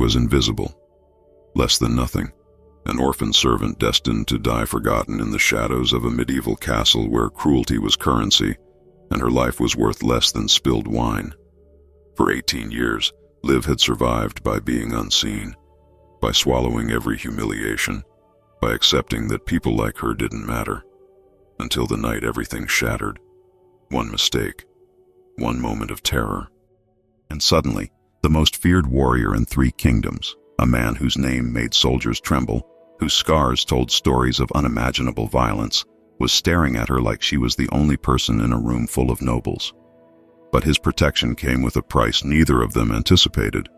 was invisible. Less than nothing. An orphan servant destined to die forgotten in the shadows of a medieval castle where cruelty was currency and her life was worth less than spilled wine. For 18 years, Liv had survived by being unseen, by swallowing every humiliation, by accepting that people like her didn't matter, until the night everything shattered. One mistake, one moment of terror. And suddenly, the most feared warrior in 3 kingdoms, a man whose name made soldiers tremble, whose scars told stories of unimaginable violence, was staring at her like she was the only person in a room full of nobles. But his protection came with a price neither of them anticipated,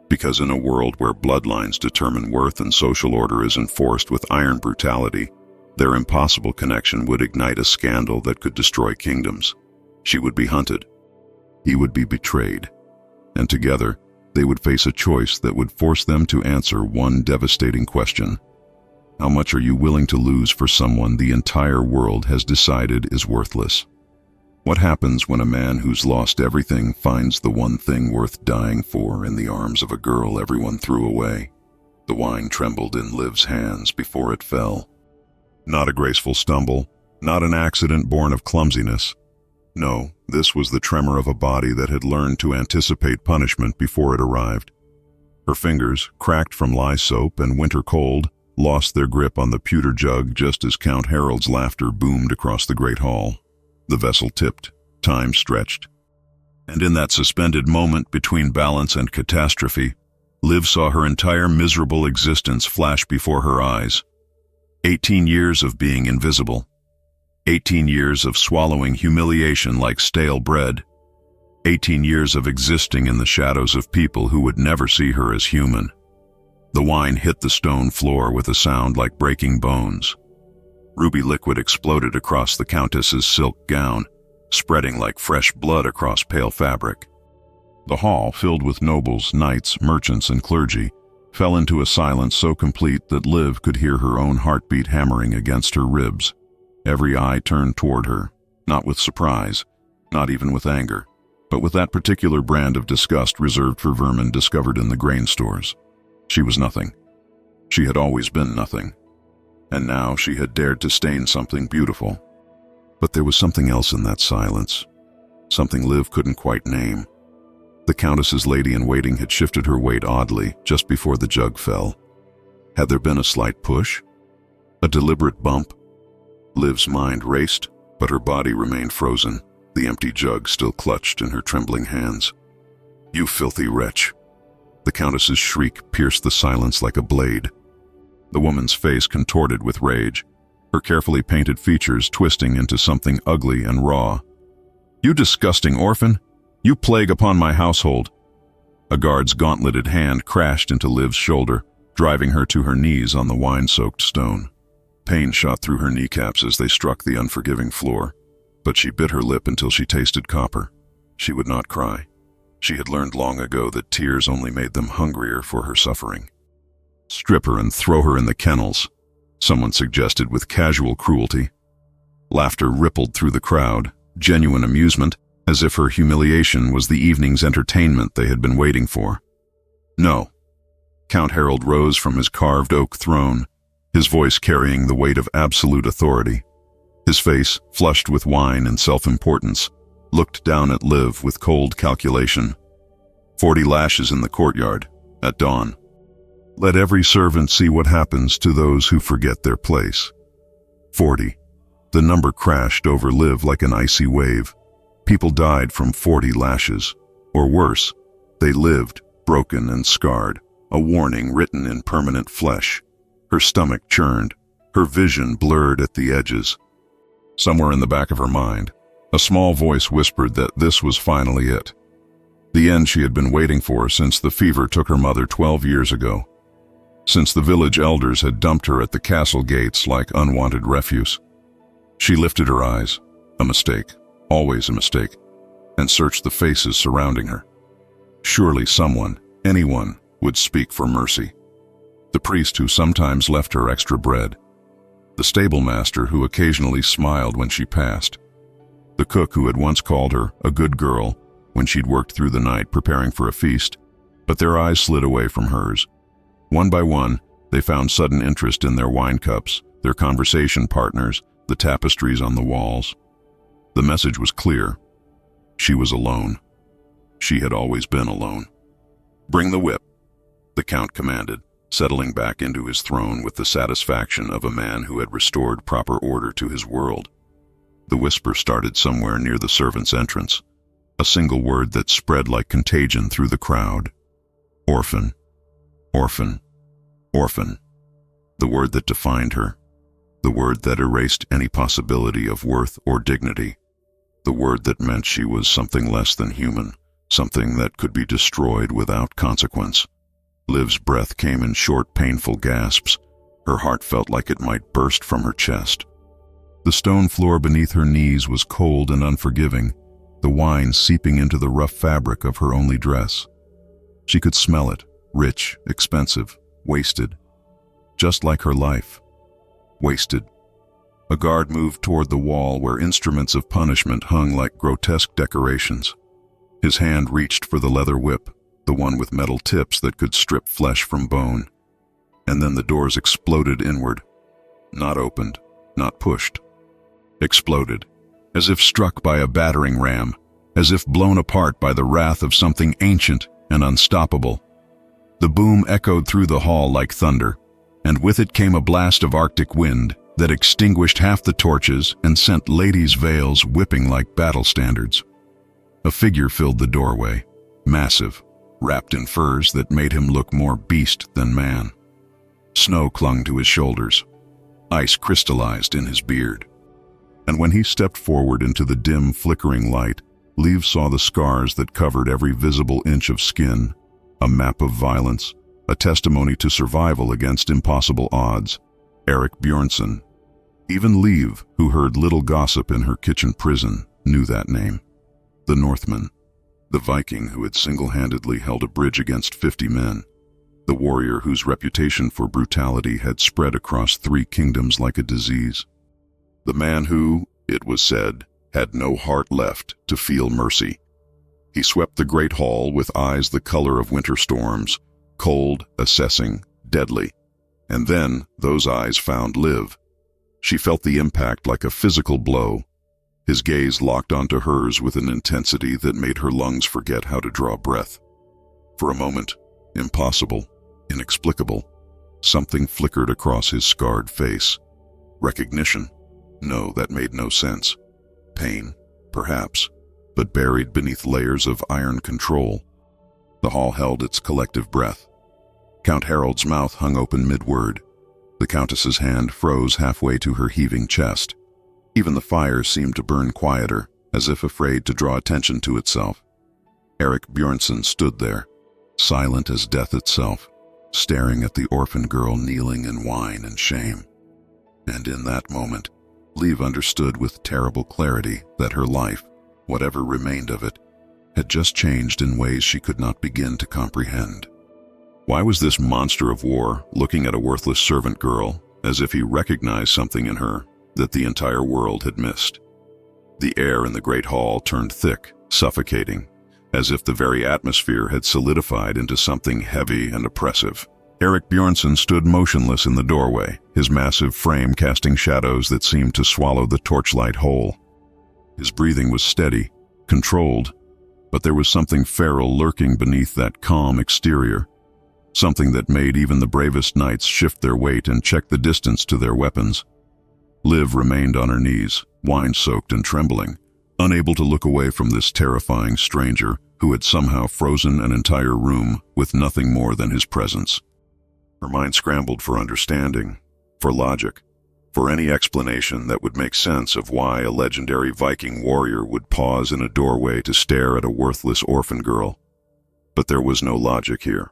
because in a world where bloodlines determine worth and social order is enforced with iron brutality, their impossible connection would ignite a scandal that could destroy kingdoms. She would be hunted. He would be betrayed. And together, they would face a choice that would force them to answer one devastating question. How much are you willing to lose for someone the entire world has decided is worthless? What happens when a man who's lost everything finds the one thing worth dying for in the arms of a girl everyone threw away? The wine trembled in Liv's hands before it fell. Not a graceful stumble, not an accident born of clumsiness. No, this was the tremor of a body that had learned to anticipate punishment before it arrived. Her fingers, cracked from lye soap and winter cold, lost their grip on the pewter jug just as Count Harold's laughter boomed across the great hall. The vessel tipped, time stretched. And in that suspended moment between balance and catastrophe, Liv saw her entire miserable existence flash before her eyes. 18 years of being invisible. 18 years of swallowing humiliation like stale bread. 18 years of existing in the shadows of people who would never see her as human. The wine hit the stone floor with a sound like breaking bones. Ruby liquid exploded across the Countess's silk gown, spreading like fresh blood across pale fabric. The hall, filled with nobles, knights, merchants, and clergy, fell into a silence so complete that Liv could hear her own heartbeat hammering against her ribs. Every eye turned toward her, not with surprise, not even with anger, but with that particular brand of disgust reserved for vermin discovered in the grain stores. She was nothing. She had always been nothing. And now she had dared to stain something beautiful. But there was something else in that silence, something Liv couldn't quite name. The Countess's lady-in-waiting had shifted her weight oddly just before the jug fell. Had there been a slight push? A deliberate bump? Liv's mind raced, but her body remained frozen, the empty jug still clutched in her trembling hands. "You filthy wretch!" The Countess's shriek pierced the silence like a blade. The woman's face contorted with rage, her carefully painted features twisting into something ugly and raw. "You disgusting orphan! You plague upon my household!" A guard's gauntleted hand crashed into Liv's shoulder, driving her to her knees on the wine-soaked stone. Pain shot through her kneecaps as they struck the unforgiving floor, but she bit her lip until she tasted copper. She would not cry. She had learned long ago that tears only made them hungrier for her suffering. "Strip her and throw her in the kennels," someone suggested with casual cruelty. Laughter rippled through the crowd, genuine amusement, as if her humiliation was the evening's entertainment they had been waiting for. "No." Count Harold rose from his carved oak throne, his voice carrying the weight of absolute authority. His face, flushed with wine and self-importance, looked down at Liv with cold calculation. 40 lashes in the courtyard, at dawn. Let every servant see what happens to those who forget their place. 40. The number crashed over Liv like an icy wave. People died from 40 lashes. Or worse, they lived, broken and scarred, a warning written in permanent flesh. Her stomach churned, her vision blurred at the edges. Somewhere in the back of her mind, a small voice whispered that this was finally it. The end she had been waiting for since the fever took her mother 12 years ago. Since the village elders had dumped her at the castle gates like unwanted refuse. She lifted her eyes, a mistake, always a mistake, and searched the faces surrounding her. Surely someone, anyone, would speak for mercy. The priest who sometimes left her extra bread. The stable master who occasionally smiled when she passed. The cook who had once called her a good girl when she'd worked through the night preparing for a feast, but their eyes slid away from hers. One by one, they found sudden interest in their wine cups, their conversation partners, the tapestries on the walls. The message was clear. She was alone. She had always been alone. "Bring the whip," the Count commanded, settling back into his throne with the satisfaction of a man who had restored proper order to his world. The whisper started somewhere near the servants' entrance, a single word that spread like contagion through the crowd. Orphan. Orphan. Orphan. The word that defined her. The word that erased any possibility of worth or dignity. The word that meant she was something less than human, something that could be destroyed without consequence. Liv's breath came in short, painful gasps. Her heart felt like it might burst from her chest. The stone floor beneath her knees was cold and unforgiving, the wine seeping into the rough fabric of her only dress. She could smell it, rich, expensive, wasted. Just like her life. Wasted. A guard moved toward the wall where instruments of punishment hung like grotesque decorations. His hand reached for the leather whip, the one with metal tips that could strip flesh from bone. And then the doors exploded inward. Not opened, not pushed. Exploded, as if struck by a battering ram, as if blown apart by the wrath of something ancient and unstoppable. The boom echoed through the hall like thunder, and with it came a blast of Arctic wind that extinguished half the torches and sent ladies' veils whipping like battle standards. A figure filled the doorway, massive, wrapped in furs that made him look more beast than man. Snow clung to his shoulders. Ice crystallized in his beard. And when he stepped forward into the dim, flickering light, Liv saw the scars that covered every visible inch of skin, a map of violence, a testimony to survival against impossible odds. Erik Bjornsson. Even Liv, who heard little gossip in her kitchen prison, knew that name. The Northman. The Viking who had single-handedly held a bridge against 50 men. The warrior whose reputation for brutality had spread across 3 kingdoms like a disease. The man who, it was said, had no heart left to feel mercy. He swept the great hall with eyes the color of winter storms, cold, assessing, deadly. And then those eyes found Liv. She felt the impact like a physical blow. His gaze locked onto hers with an intensity that made her lungs forget how to draw breath. For a moment, impossible, inexplicable, something flickered across his scarred face. Recognition? No, that made no sense. Pain, perhaps, but buried beneath layers of iron control. The hall held its collective breath. Count Harold's mouth hung open mid-word. The Countess's hand froze halfway to her heaving chest. Even the fire seemed to burn quieter, as if afraid to draw attention to itself. Erik Bjornsson stood there, silent as death itself, staring at the orphan girl kneeling in wine and shame. And in that moment, Liv understood with terrible clarity that her life, whatever remained of it, had just changed in ways she could not begin to comprehend. Why was this monster of war looking at a worthless servant girl as if he recognized something in her that the entire world had missed? The air in the great hall turned thick, suffocating, as if the very atmosphere had solidified into something heavy and oppressive. Erik Bjornsson stood motionless in the doorway, his massive frame casting shadows that seemed to swallow the torchlight whole. His breathing was steady, controlled, but there was something feral lurking beneath that calm exterior, something that made even the bravest knights shift their weight and check the distance to their weapons. Liv remained on her knees, wine-soaked and trembling, unable to look away from this terrifying stranger who had somehow frozen an entire room with nothing more than his presence. Her mind scrambled for understanding, for logic, for any explanation that would make sense of why a legendary Viking warrior would pause in a doorway to stare at a worthless orphan girl. But there was no logic here.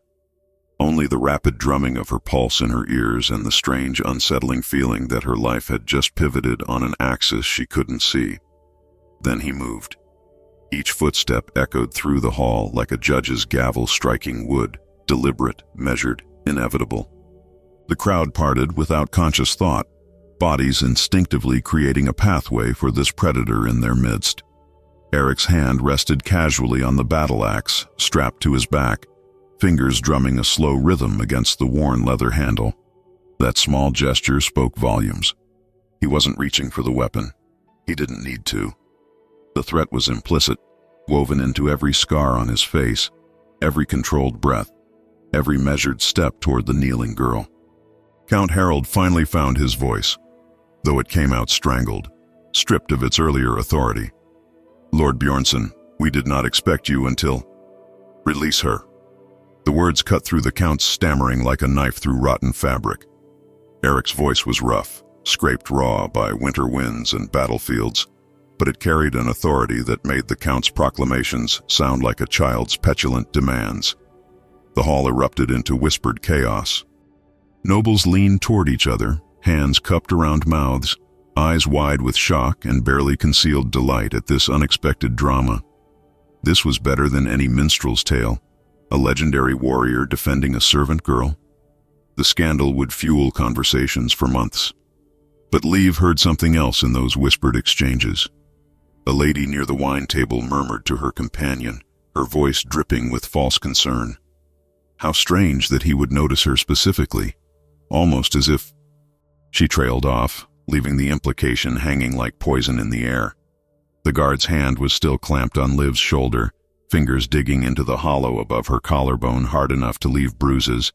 Only the rapid drumming of her pulse in her ears and the strange, unsettling feeling that her life had just pivoted on an axis she couldn't see. Then he moved. Each footstep echoed through the hall like a judge's gavel striking wood, deliberate, measured, inevitable. The crowd parted without conscious thought, bodies instinctively creating a pathway for this predator in their midst. Erik's hand rested casually on the battle axe, strapped to his back, fingers drumming a slow rhythm against the worn leather handle. That small gesture spoke volumes. He wasn't reaching for the weapon. He didn't need to. The threat was implicit, woven into every scar on his face, every controlled breath, every measured step toward the kneeling girl. Count Harold finally found his voice, though it came out strangled, stripped of its earlier authority. "Lord Bjornsson, we did not expect you until—" "Release her." The words cut through the Count's stammering like a knife through rotten fabric. Eric's voice was rough, scraped raw by winter winds and battlefields, but it carried an authority that made the Count's proclamations sound like a child's petulant demands. The hall erupted into whispered chaos. Nobles leaned toward each other, hands cupped around mouths, eyes wide with shock and barely concealed delight at this unexpected drama. This was better than any minstrel's tale, a legendary warrior defending a servant girl. The scandal would fuel conversations for months. But Liev heard something else in those whispered exchanges. A lady near the wine table murmured to her companion, her voice dripping with false concern. How strange that he would notice her specifically, almost as if— She trailed off, leaving the implication hanging like poison in the air. The guard's hand was still clamped on Liv's shoulder, fingers digging into the hollow above her collarbone hard enough to leave bruises.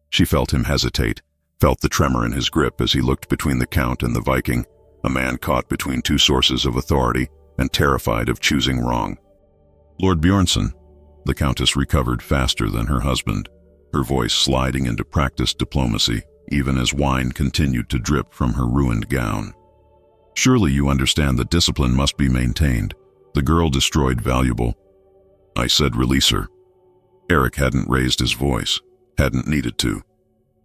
She felt him hesitate, felt the tremor in his grip as he looked between the Count and the Viking, a man caught between two sources of authority and terrified of choosing wrong. "Lord Bjornsson," the Countess recovered faster than her husband, her voice sliding into practiced diplomacy, even as wine continued to drip from her ruined gown. "Surely you understand that discipline must be maintained. The girl destroyed valuable—" "I said release her." Eric hadn't raised his voice, hadn't needed to.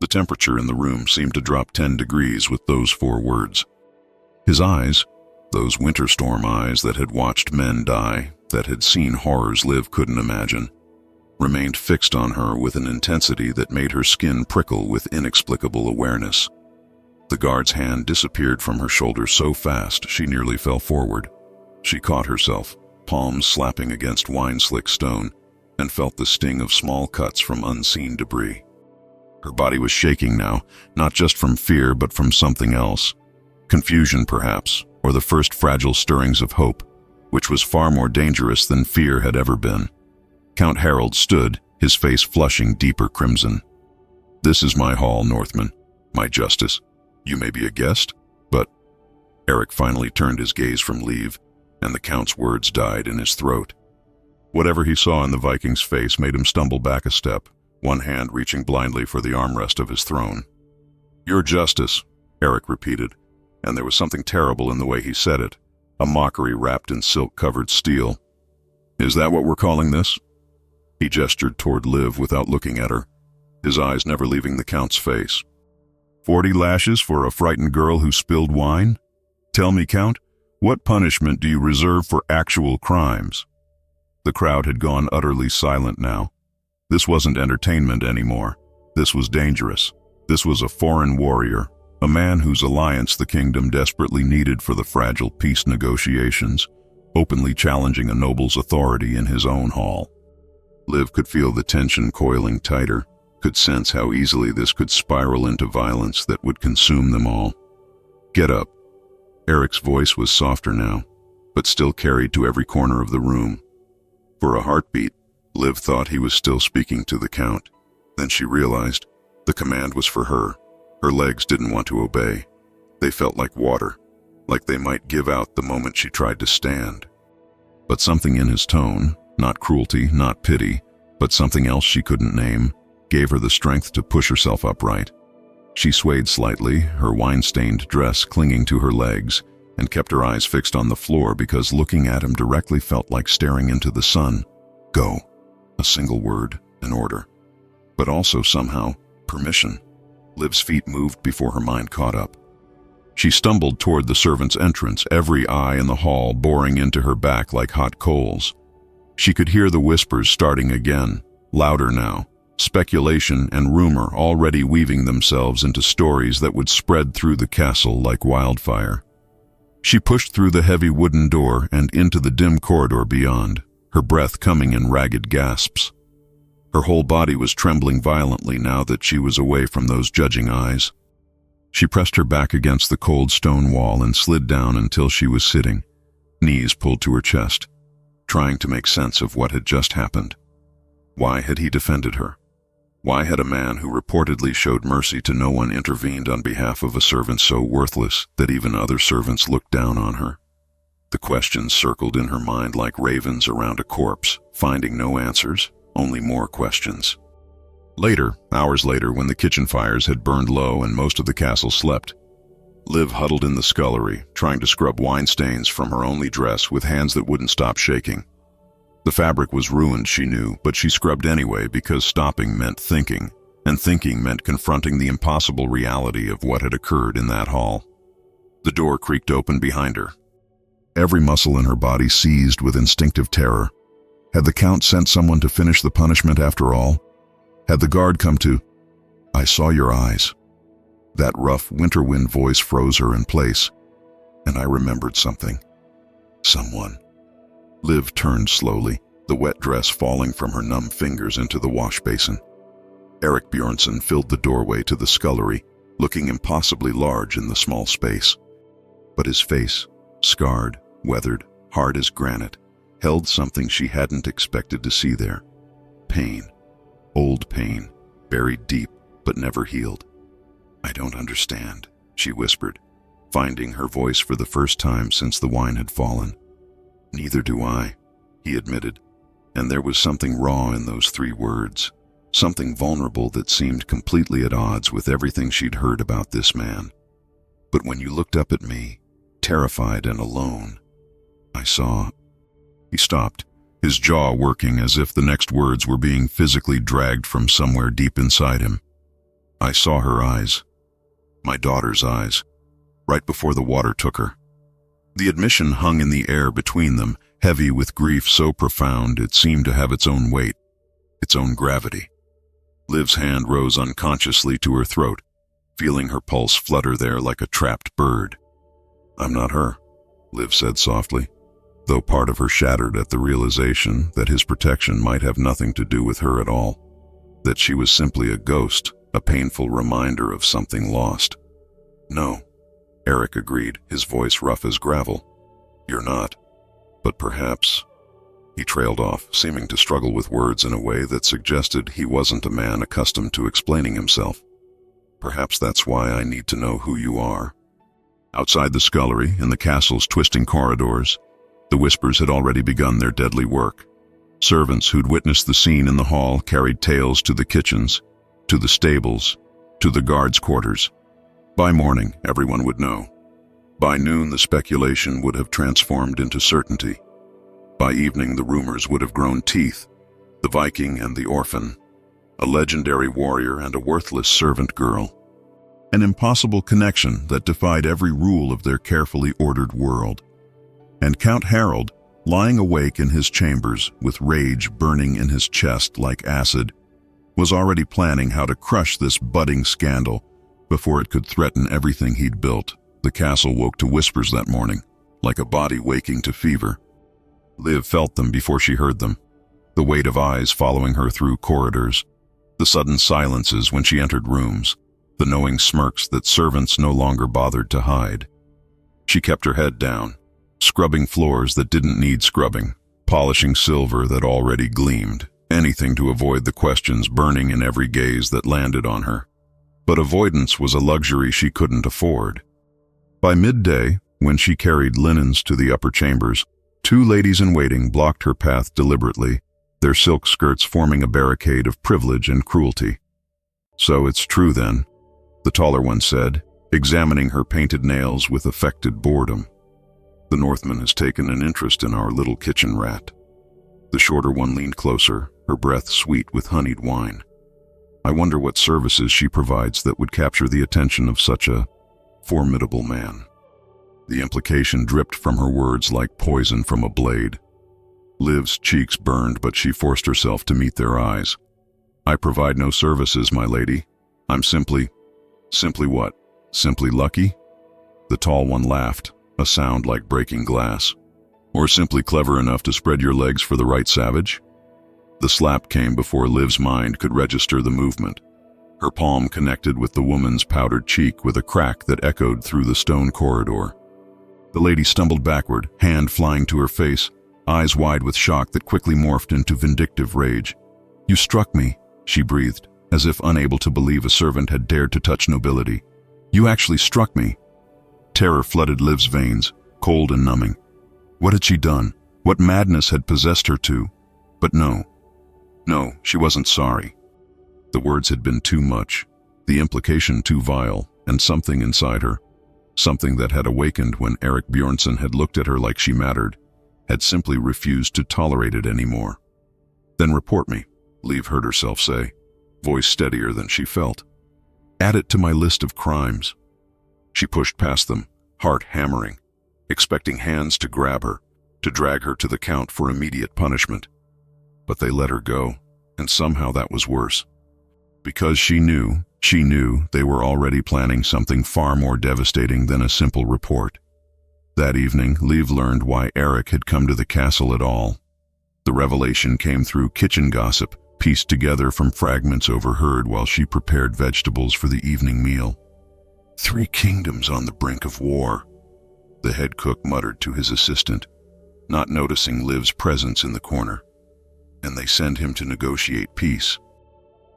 The temperature in the room seemed to drop 10 degrees with those 4 words. His eyes, those winter storm eyes that had watched men die, that had seen horrors Liv couldn't imagine, remained fixed on her with an intensity that made her skin prickle with inexplicable awareness. The guard's hand disappeared from her shoulder so fast she nearly fell forward. She caught herself, palms slapping against wine-slick stone, and felt the sting of small cuts from unseen debris. Her body was shaking now, not just from fear but from something else. Confusion, perhaps, or the first fragile stirrings of hope, which was far more dangerous than fear had ever been. Count Harold stood, his face flushing deeper crimson. "This is my hall, Northman, my justice. You may be a guest, but—" Eric finally turned his gaze from Liev, and the Count's words died in his throat. Whatever he saw in the Viking's face made him stumble back a step, one hand reaching blindly for the armrest of his throne. "Your justice," Eric repeated, and there was something terrible in the way he said it, a mockery wrapped in silk-covered steel. "Is that what we're calling this?" He gestured toward Liv without looking at her, his eyes never leaving the Count's face. 40 lashes for a frightened girl who spilled wine? Tell me, Count, what punishment do you reserve for actual crimes?" The crowd had gone utterly silent now. This wasn't entertainment anymore. This was dangerous. This was a foreign warrior, a man whose alliance the kingdom desperately needed for the fragile peace negotiations, openly challenging a noble's authority in his own hall. Liv could feel the tension coiling tighter, could sense how easily this could spiral into violence that would consume them all. "Get up." Eric's voice was softer now, but still carried to every corner of the room. For a heartbeat, Liv thought he was still speaking to the Count. Then she realized the command was for her. Her legs didn't want to obey. They felt like water, like they might give out the moment she tried to stand. But something in his tone, not cruelty, not pity, but something else she couldn't name, gave her the strength to push herself upright. She swayed slightly, her wine-stained dress clinging to her legs, and kept her eyes fixed on the floor because looking at him directly felt like staring into the sun. Go. A single word, an order. But also somehow, permission. Liv's feet moved before her mind caught up. She stumbled toward the servants' entrance, every eye in the hall boring into her back like hot coals. She could hear the whispers starting again, louder now, speculation and rumor already weaving themselves into stories that would spread through the castle like wildfire. She pushed through the heavy wooden door and into the dim corridor beyond, her breath coming in ragged gasps. Her whole body was trembling violently now that she was away from those judging eyes. She pressed her back against the cold stone wall and slid down until she was sitting, knees pulled to her chest, trying to make sense of what had just happened. Why had he defended her? Why had a man who reportedly showed mercy to no one intervened on behalf of a servant so worthless that even other servants looked down on her? The questions circled in her mind like ravens around a corpse, finding no answers, only more questions. Later, hours later, when the kitchen fires had burned low and most of the castle slept, Liv huddled in the scullery, trying to scrub wine stains from her only dress with hands that wouldn't stop shaking. The fabric was ruined, she knew, but she scrubbed anyway because stopping meant thinking, and thinking meant confronting the impossible reality of what had occurred in that hall. The door creaked open behind her. Every muscle in her body seized with instinctive terror. Had the Count sent someone to finish the punishment after all? Had the guard come to... "I saw your eyes." That rough winter wind voice froze her in place, and I remembered something. Someone. Liv turned slowly, the wet dress falling from her numb fingers into the wash basin. Eric Bjornsson filled the doorway to the scullery, looking impossibly large in the small space. But his face, scarred, weathered, hard as granite, held something she hadn't expected to see there. Pain. Old pain, buried deep but never healed. "I don't understand," she whispered, finding her voice for the first time since the wine had fallen. "Neither do I," he admitted, and there was something raw in those 3 words, something vulnerable that seemed completely at odds with everything she'd heard about this man. "But when you looked up at me, terrified and alone, I saw..." He stopped, his jaw working as if the next words were being physically dragged from somewhere deep inside him. "I saw her eyes. My daughter's eyes, right before the water took her." The admission hung in the air between them, heavy with grief so profound it seemed to have its own weight, its own gravity. Liv's hand rose unconsciously to her throat, feeling her pulse flutter there like a trapped bird. "I'm not her," Liv said softly, though part of her shattered at the realization that his protection might have nothing to do with her at all, that she was simply a ghost, a painful reminder of something lost. "No," Eric agreed, his voice rough as gravel. "You're not. But perhaps..." He trailed off, seeming to struggle with words in a way that suggested he wasn't a man accustomed to explaining himself. "Perhaps that's why I need to know who you are." Outside the scullery, in the castle's twisting corridors, the whispers had already begun their deadly work. Servants who'd witnessed the scene in the hall carried tales to the kitchens, to the stables, to the guards' quarters. By morning, everyone would know. By noon, the speculation would have transformed into certainty. By evening, the rumors would have grown teeth. The Viking and the Orphan, a legendary warrior and a worthless servant girl. An impossible connection that defied every rule of their carefully ordered world. And Count Harold, lying awake in his chambers with rage burning in his chest like acid, was already planning how to crush this budding scandal before it could threaten everything he'd built. The castle woke to whispers that morning, like a body waking to fever. Liv felt them before she heard them, the weight of eyes following her through corridors, the sudden silences when she entered rooms, the knowing smirks that servants no longer bothered to hide. She kept her head down, scrubbing floors that didn't need scrubbing, polishing silver that already gleamed, anything to avoid the questions burning in every gaze that landed on her. But avoidance was a luxury she couldn't afford. By midday, when she carried linens to the upper chambers, 2 ladies-in-waiting blocked her path deliberately, their silk skirts forming a barricade of privilege and cruelty. "So it's true then," the taller one said, examining her painted nails with affected boredom. "The Northman has taken an interest in our little kitchen rat." The shorter one leaned closer, her breath sweet with honeyed wine. "I wonder what services she provides that would capture the attention of such a formidable man." The implication dripped from her words like poison from a blade. Liv's cheeks burned, but she forced herself to meet their eyes. "I provide no services, my lady. I'm simply..." "Simply what? Simply lucky?" The tall one laughed, a sound like breaking glass. "Or simply clever enough to spread your legs for the right savage?" The slap came before Liv's mind could register the movement. Her palm connected with the woman's powdered cheek with a crack that echoed through the stone corridor. The lady stumbled backward, hand flying to her face, eyes wide with shock that quickly morphed into vindictive rage. "You struck me," she breathed, as if unable to believe a servant had dared to touch nobility. "You actually struck me." Terror flooded Liv's veins, cold and numbing. What had she done? What madness had possessed her to? But no, she wasn't sorry. The words had been too much, the implication too vile, and something inside her, something that had awakened when Erik Bjornsson had looked at her like she mattered, had simply refused to tolerate it anymore. "Then report me," Liv heard herself say, voice steadier than she felt. "Add it to my list of crimes." She pushed past them, heart hammering, expecting hands to grab her, to drag her to the count for immediate punishment. But they let her go, and somehow that was worse. Because she knew they were already planning something far more devastating than a simple report. That evening, Liv learned why Erik had come to the castle at all. The revelation came through kitchen gossip, pieced together from fragments overheard while she prepared vegetables for the evening meal. 3 kingdoms on the brink of war, the head cook muttered to his assistant, not noticing Liv's presence in the corner. And they send him to negotiate peace.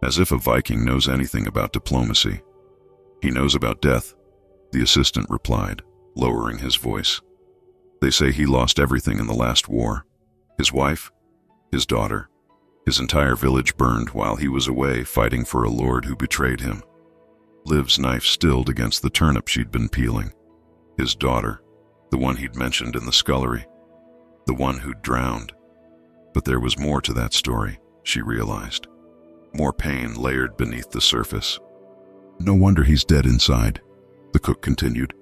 As if a Viking knows anything about diplomacy. "He knows about death," the assistant replied, lowering his voice. "They say he lost everything in the last war. His wife, his daughter, his entire village burned while he was away fighting for a lord who betrayed him." Liv's knife stilled against the turnip she'd been peeling. His daughter, the one he'd mentioned in the scullery, the one who'd drowned. But there was more to that story, she realized. More pain layered beneath the surface. "No wonder he's dead inside," the cook continued.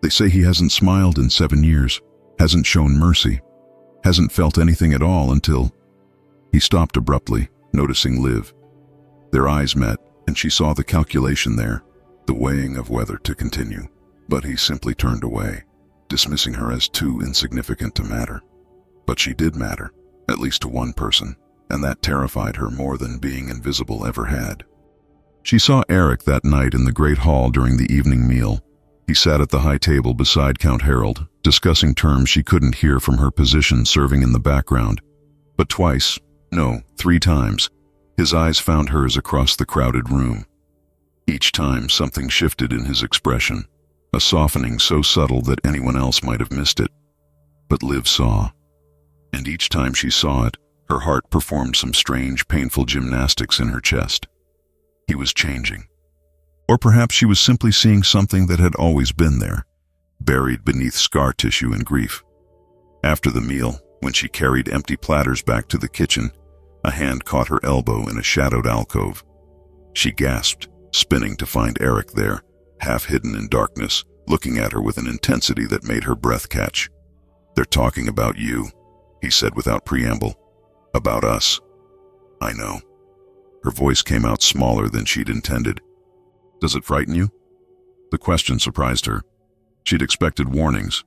"They say he hasn't smiled in 7 years, hasn't shown mercy, hasn't felt anything at all until—" He stopped abruptly, noticing Liv. Their eyes met, and she saw the calculation there, the weighing of whether to continue. But he simply turned away, dismissing her as too insignificant to matter. But she did matter, at least to one person, and that terrified her more than being invisible ever had. She saw Erik that night in the great hall during the evening meal. He sat at the high table beside Count Harald, discussing terms she couldn't hear from her position serving in the background. But twice, no, 3 times, his eyes found hers across the crowded room. Each time something shifted in his expression, a softening so subtle that anyone else might have missed it. But Liv saw. And each time she saw it, her heart performed some strange, painful gymnastics in her chest. He was changing. Or perhaps she was simply seeing something that had always been there, buried beneath scar tissue and grief. After the meal, when she carried empty platters back to the kitchen, a hand caught her elbow in a shadowed alcove. She gasped, spinning to find Erik there, half hidden in darkness, looking at her with an intensity that made her breath catch. "They're talking about you," he said without preamble. "About us." "I know." Her voice came out smaller than she'd intended. "Does it frighten you?" The question surprised her. She'd expected warnings,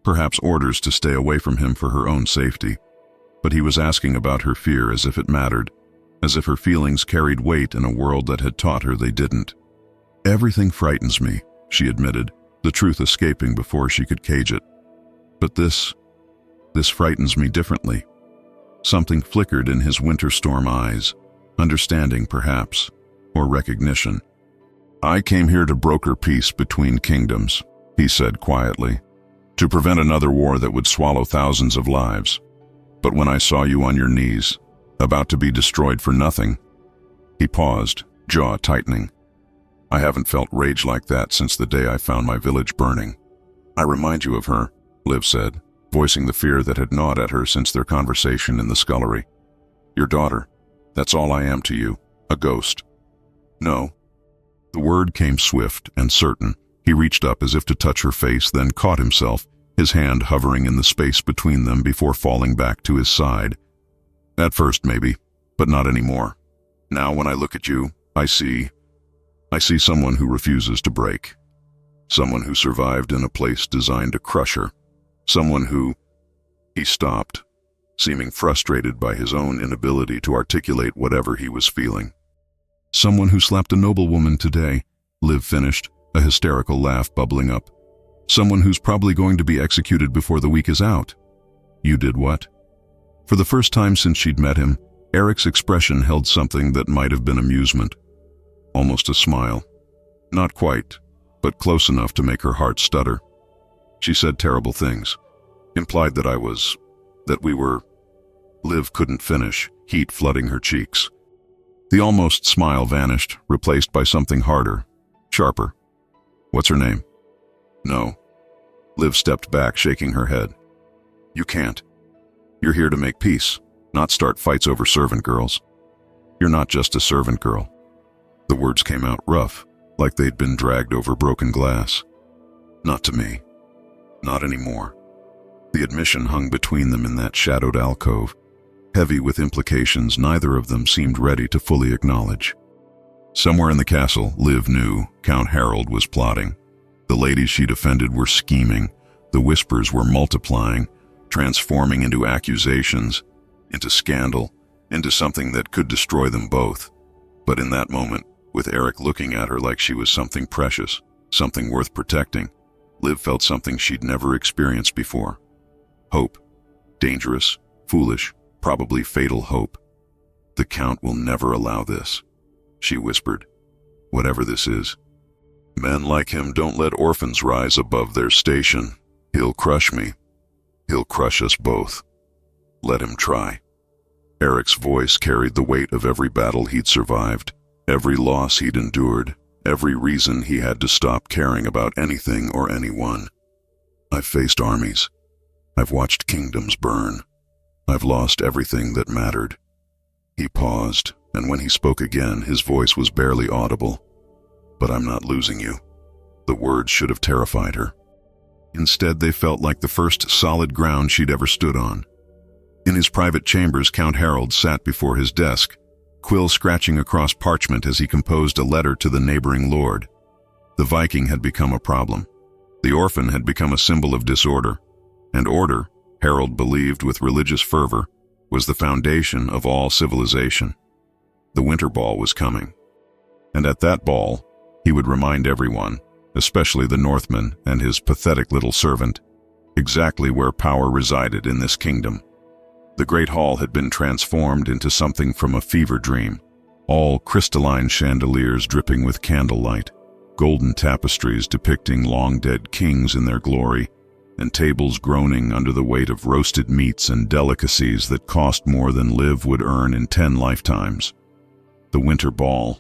perhaps orders to stay away from him for her own safety. But he was asking about her fear as if it mattered, as if her feelings carried weight in a world that had taught her they didn't. "Everything frightens me," she admitted, the truth escaping before she could cage it. "But this frightens me differently." Something flickered in his winter storm eyes, understanding perhaps, or recognition. "I came here to broker peace between kingdoms," he said quietly, "to prevent another war that would swallow thousands of lives. But when I saw you on your knees, about to be destroyed for nothing—" He paused, jaw tightening. "I haven't felt rage like that since the day I found my village burning." "I remind you of her," Liv said, voicing the fear that had gnawed at her since their conversation in the scullery. "Your daughter. That's all I am to you, a ghost." "No." The word came swift and certain. He reached up as if to touch her face, then caught himself, his hand hovering in the space between them before falling back to his side. "At first, maybe, but not anymore. Now when I look at you, I see someone who refuses to break. Someone who survived in a place designed to crush her. Someone who—" He stopped, seeming frustrated by his own inability to articulate whatever he was feeling. "Someone who slapped a noblewoman today," Liv finished, a hysterical laugh bubbling up. "Someone who's probably going to be executed before the week is out." "You did what?" For the first time since she'd met him, Eric's expression held something that might have been amusement. Almost a smile. Not quite, but close enough to make her heart stutter. "She said terrible things. Implied that we were..." Liv couldn't finish, heat flooding her cheeks. The almost smile vanished, replaced by something harder, sharper. "What's her name?" "No." Liv stepped back, shaking her head. "You can't. You're here to make peace, not start fights over servant girls. You're not just a servant girl." The words came out rough, like they'd been dragged over broken glass. "Not to me. Not anymore." The admission hung between them in that shadowed alcove, heavy with implications neither of them seemed ready to fully acknowledge. Somewhere in the castle, Liv knew, Count Harold was plotting. The ladies she defended were scheming. The whispers were multiplying, transforming into accusations, into scandal, into something that could destroy them both. But in that moment, with Eric looking at her like she was something precious, something worth protecting, Liv felt something she'd never experienced before. Hope. Dangerous, foolish, probably fatal hope. "The Count will never allow this," she whispered. "Whatever this is. Men like him don't let orphans rise above their station. He'll crush me. He'll crush us both. Let him try." Eric's voice carried the weight of every battle he'd survived, every loss he'd endured, every reason he had to stop caring about anything or anyone. "I've faced armies. I've watched kingdoms burn. I've lost everything that mattered." He paused, and when he spoke again, his voice was barely audible. "But I'm not losing you." The words should have terrified her. Instead, they felt like the first solid ground she'd ever stood on. In his private chambers, Count Harold sat before his desk, quill scratching across parchment as he composed a letter to the neighboring lord. The Viking had become a problem. The orphan had become a symbol of disorder. And order, Harold believed with religious fervor, was the foundation of all civilization. The winter ball was coming. And at that ball, he would remind everyone, especially the Northman and his pathetic little servant, exactly where power resided in this kingdom. The great hall had been transformed into something from a fever dream, all crystalline chandeliers dripping with candlelight, golden tapestries depicting long-dead kings in their glory, and tables groaning under the weight of roasted meats and delicacies that cost more than Liv would earn in 10 lifetimes. The winter ball,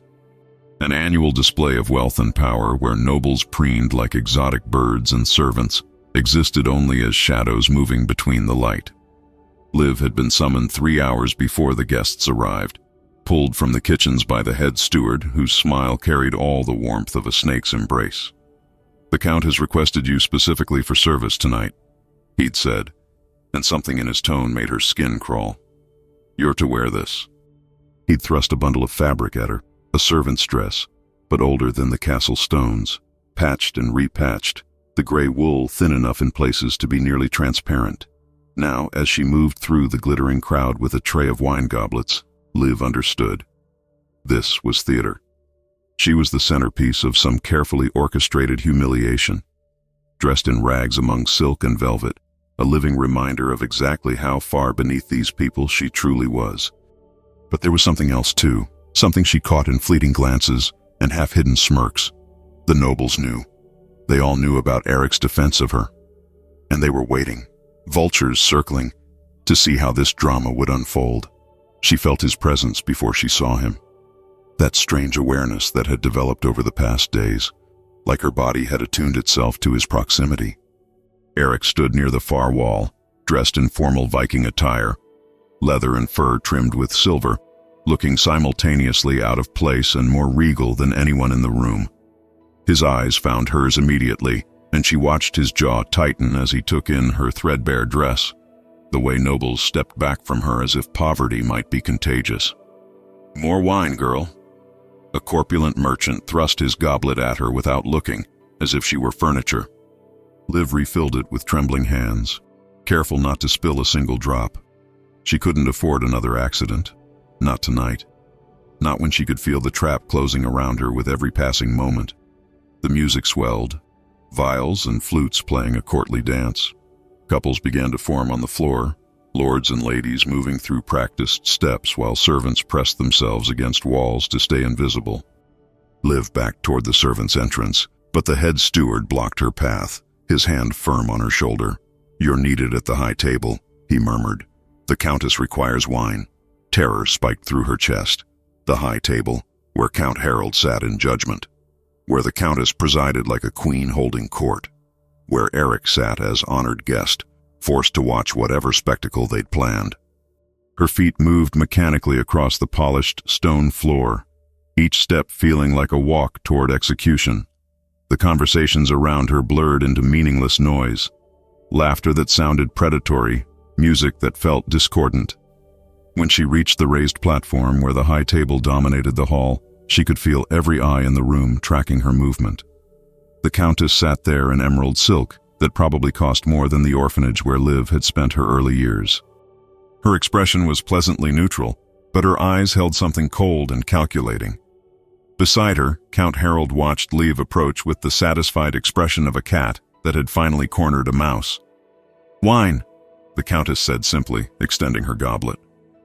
an annual display of wealth and power where nobles preened like exotic birds and servants, existed only as shadows moving between the light. Liv had been summoned 3 hours before the guests arrived, pulled from the kitchens by the head steward, whose smile carried all the warmth of a snake's embrace. "The Count has requested you specifically for service tonight," he'd said, and something in his tone made her skin crawl. "You're to wear this." He'd thrust a bundle of fabric at her, a servant's dress, but older than the castle stones, patched and repatched, the gray wool thin enough in places to be nearly transparent. Now, as she moved through the glittering crowd with a tray of wine goblets, Liv understood. This was theater. She was the centerpiece of some carefully orchestrated humiliation. Dressed in rags among silk and velvet, a living reminder of exactly how far beneath these people she truly was. But there was something else too, something she caught in fleeting glances and half-hidden smirks. The nobles knew. They all knew about Eric's defense of her. And they were waiting, vultures circling, to see how this drama would unfold. She felt his presence before she saw him. That strange awareness that had developed over the past days, like her body had attuned itself to his proximity. Eric stood near the far wall, dressed in formal Viking attire, leather and fur trimmed with silver, looking simultaneously out of place and more regal than anyone in the room. His eyes found hers immediately, and she watched his jaw tighten as he took in her threadbare dress, the way nobles stepped back from her as if poverty might be contagious. "More wine, girl." A corpulent merchant thrust his goblet at her without looking, as if she were furniture. Liv refilled it with trembling hands, careful not to spill a single drop. She couldn't afford another accident. Not tonight. Not when she could feel the trap closing around her with every passing moment. The music swelled, viols and flutes playing a courtly dance. Couples began to form on the floor, lords and ladies moving through practiced steps while servants pressed themselves against walls to stay invisible. Liv backed toward the servants' entrance, but the head steward blocked her path, his hand firm on her shoulder. "You're needed at the high table," he murmured. "The Countess requires wine." Terror spiked through her chest. The high table, where Count Harold sat in judgment. Where the Countess presided like a queen holding court. Where Eric sat as honored guest, forced to watch whatever spectacle they'd planned. Her feet moved mechanically across the polished stone floor, each step feeling like a walk toward execution. The conversations around her blurred into meaningless noise. Laughter that sounded predatory, music that felt discordant. When she reached the raised platform where the high table dominated the hall, she could feel every eye in the room tracking her movement. The Countess sat there in emerald silk that probably cost more than the orphanage where Liv had spent her early years. Her expression was pleasantly neutral, but her eyes held something cold and calculating. Beside her, Count Harold watched Liv approach with the satisfied expression of a cat that had finally cornered a mouse. "Wine," the Countess said simply, extending her goblet.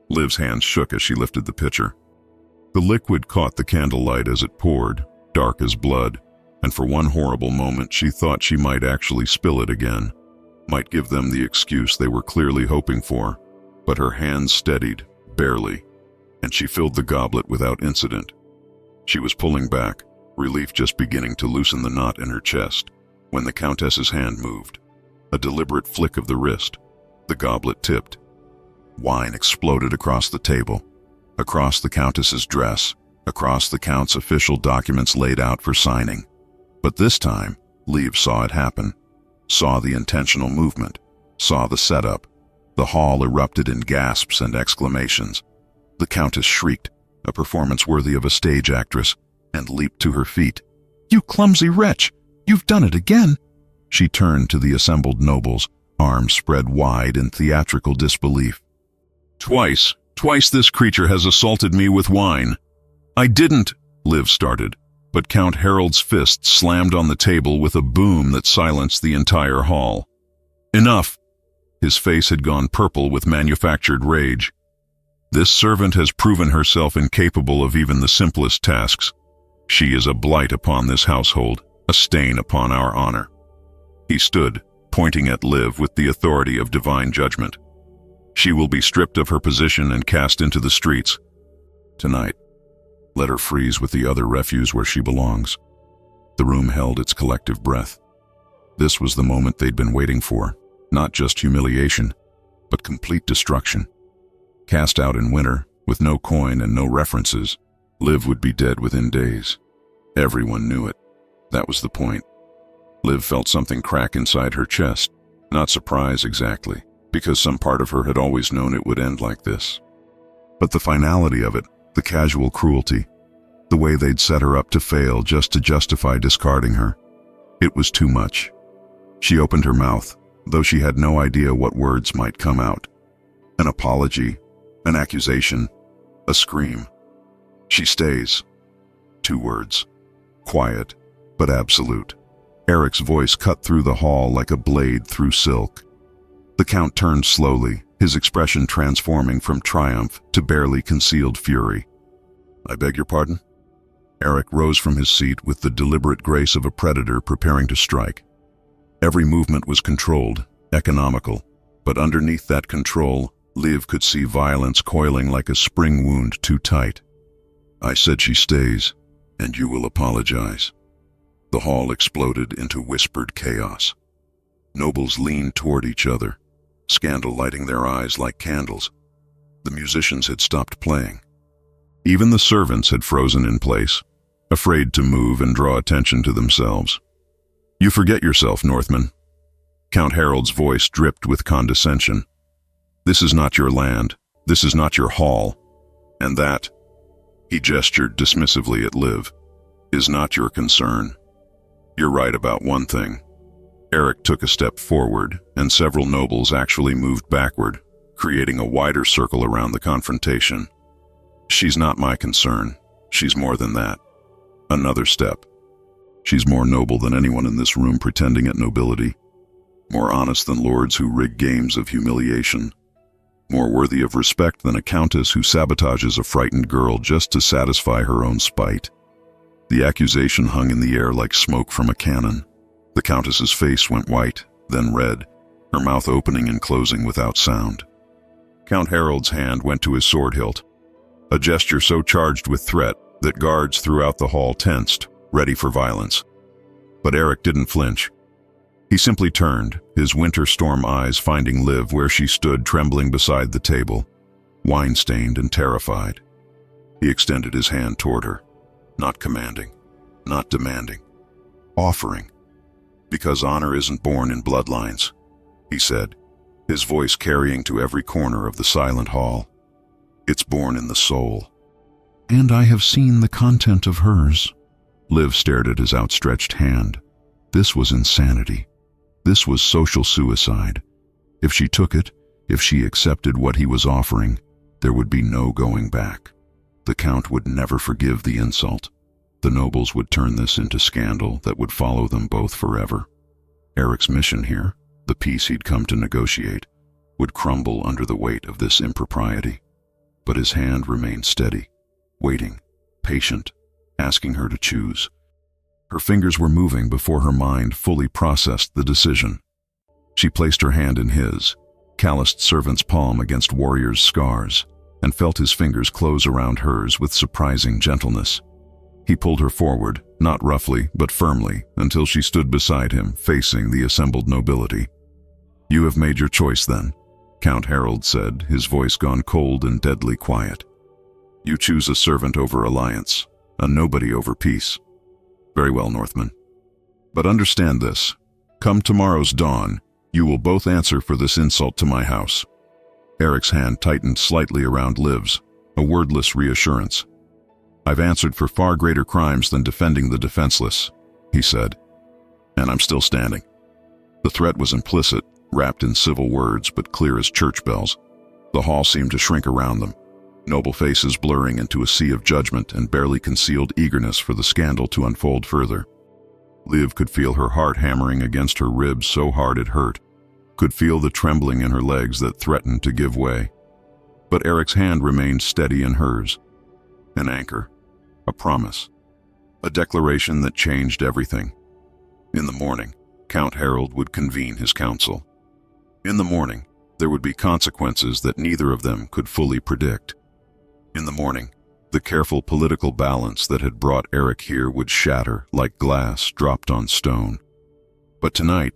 Liv's hands shook as she lifted the pitcher. The liquid caught the candlelight as it poured, dark as blood, and for one horrible moment she thought she might actually spill it again, might give them the excuse they were clearly hoping for. But her hands steadied, barely, and she filled the goblet without incident. She was pulling back, relief just beginning to loosen the knot in her chest, when the Countess's hand moved. A deliberate flick of the wrist. The goblet tipped. Wine exploded across the table, across the Countess's dress, across the Count's official documents laid out for signing. But this time, Liv saw it happen, saw the intentional movement, saw the setup. The hall erupted in gasps and exclamations. The Countess shrieked, a performance worthy of a stage actress, and leaped to her feet. "You clumsy wretch! You've done it again!" She turned to the assembled nobles, arms spread wide in theatrical disbelief. Twice this creature has assaulted me with wine." "I didn't," Liv started, but Count Harold's fist slammed on the table with a boom that silenced the entire hall. "Enough!" His face had gone purple with manufactured rage. "This servant has proven herself incapable of even the simplest tasks. She is a blight upon this household, a stain upon our honor." He stood, pointing at Liv with the authority of divine judgment. "She will be stripped of her position and cast into the streets. Tonight, let her freeze with the other refuse where she belongs." The room held its collective breath. This was the moment they'd been waiting for, not just humiliation, but complete destruction. Cast out in winter, with no coin and no references, Liv would be dead within days. Everyone knew it. That was the point. Liv felt something crack inside her chest, not surprise exactly, because some part of her had always known it would end like this. But the finality of it, the casual cruelty, the way they'd set her up to fail just to justify discarding her, it was too much. She opened her mouth, though she had no idea what words might come out. An apology, an accusation, a scream. "She stays." 2 words. Quiet, but absolute. Eric's voice cut through the hall like a blade through silk. The Count turned slowly, his expression transforming from triumph to barely concealed fury. "I beg your pardon?" Eric rose from his seat with the deliberate grace of a predator preparing to strike. Every movement was controlled, economical, but underneath that control, Liv could see violence coiling like a spring wound too tight. "I said she stays, and you will apologize." The hall exploded into whispered chaos. Nobles leaned toward each other, scandal lighting their eyes like candles. The musicians had stopped playing. Even the servants had frozen in place, afraid to move and draw attention to themselves. "You forget yourself, Northman." Count Harold's voice dripped with condescension. "This is not your land. This is not your hall. And that," he gestured dismissively at Liv, "is not your concern. You're right about one thing." Eric took a step forward, and several nobles actually moved backward, creating a wider circle around the confrontation. She's not my concern. She's more than that. Another step. She's more noble than anyone in this room pretending at nobility, more honest than lords who rig games of humiliation, more worthy of respect than a countess who sabotages a frightened girl just to satisfy her own spite. The accusation hung in the air like smoke from a cannon. The countess's face went white, then red, her mouth opening and closing without sound. Count Harold's hand went to his sword hilt, a gesture so charged with threat that guards throughout the hall tensed, ready for violence. But Eric didn't flinch. He simply turned, his winter storm eyes finding Liv where she stood trembling beside the table, wine-stained and terrified. He extended his hand toward her, not commanding, not demanding, offering. Because honor isn't born in bloodlines, he said, his voice carrying to every corner of the silent hall. It's born in the soul. And I have seen the content of hers. Liv stared at his outstretched hand. This was insanity. This was social suicide. If she took it, if she accepted what he was offering, there would be no going back. The Count would never forgive the insult. The nobles would turn this into scandal that would follow them both forever. Eric's mission here, the peace he'd come to negotiate, would crumble under the weight of this impropriety. But his hand remained steady, waiting, patient, asking her to choose. Her fingers were moving before her mind fully processed the decision. She placed her hand in his, calloused servant's palm against warrior's scars, and felt his fingers close around hers with surprising gentleness. He pulled her forward, not roughly, but firmly, until she stood beside him, facing the assembled nobility. "You have made your choice then," Count Harold said, his voice gone cold and deadly quiet. "You choose a servant over alliance, a nobody over peace. Very well, Northman. But understand this. Come tomorrow's dawn, you will both answer for this insult to my house." Eric's hand tightened slightly around Liv's, a wordless reassurance. "I've answered for far greater crimes than defending the defenseless," he said. "And I'm still standing." The threat was implicit, wrapped in civil words but clear as church bells. The hall seemed to shrink around them, noble faces blurring into a sea of judgment and barely concealed eagerness for the scandal to unfold further. Liv could feel her heart hammering against her ribs so hard it hurt, could feel the trembling in her legs that threatened to give way. But Eric's hand remained steady in hers. An anchor, a promise, a declaration that changed everything. In the morning, Count Harold would convene his council. In the morning, there would be consequences that neither of them could fully predict. In the morning, the careful political balance that had brought Eric here would shatter like glass dropped on stone. But tonight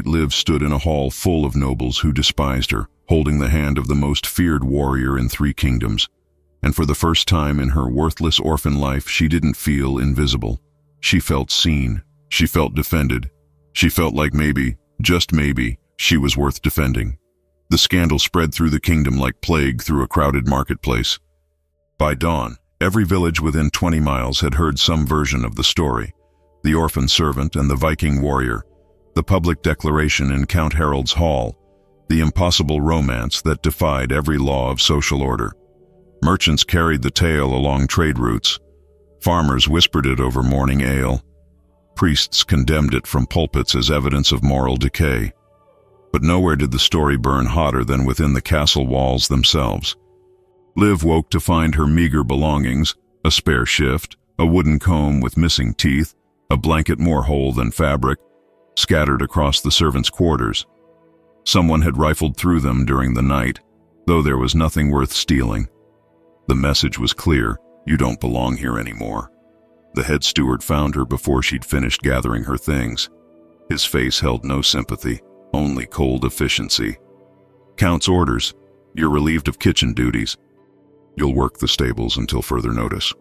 Liv stood in a hall full of nobles who despised her, holding the hand of the most feared warrior in 3 kingdoms. And for the first time in her worthless orphan life, she didn't feel invisible. She felt seen. She felt defended. She felt like maybe, just maybe, she was worth defending. The scandal spread through the kingdom like plague through a crowded marketplace. By dawn, every village within 20 miles had heard some version of the story. The orphan servant and the Viking warrior, the public declaration in Count Harold's hall, the impossible romance that defied every law of social order. Merchants carried the tale along trade routes. Farmers whispered it over morning ale. Priests condemned it from pulpits as evidence of moral decay. But nowhere did the story burn hotter than within the castle walls themselves. Liv woke to find her meager belongings, a spare shift, a wooden comb with missing teeth, a blanket more whole than fabric, scattered across the servants' quarters. Someone had rifled through them during the night, though there was nothing worth stealing. The message was clear: you don't belong here anymore. The head steward found her before she'd finished gathering her things. His face held no sympathy, only cold efficiency. "Count's orders. You're relieved of kitchen duties. You'll work the stables until further notice."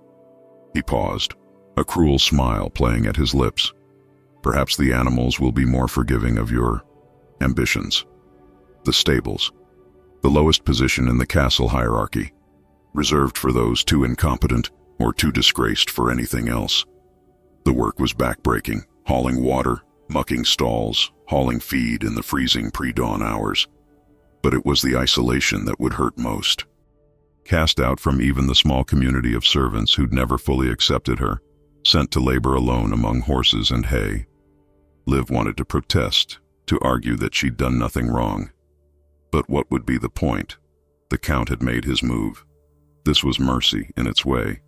He paused, a cruel smile playing at his lips. "Perhaps the animals will be more forgiving of your ambitions." The stables, the lowest position in the castle hierarchy, reserved for those too incompetent or too disgraced for anything else. The work was backbreaking, hauling water, mucking stalls, hauling feed in the freezing pre-dawn hours. but it was the isolation that would hurt most. Cast out from even the small community of servants who'd never fully accepted her, sent to labor alone among horses and hay. Liv wanted to protest, to argue that she'd done nothing wrong. But what would be the point? The Count had made his move. This was mercy in its way.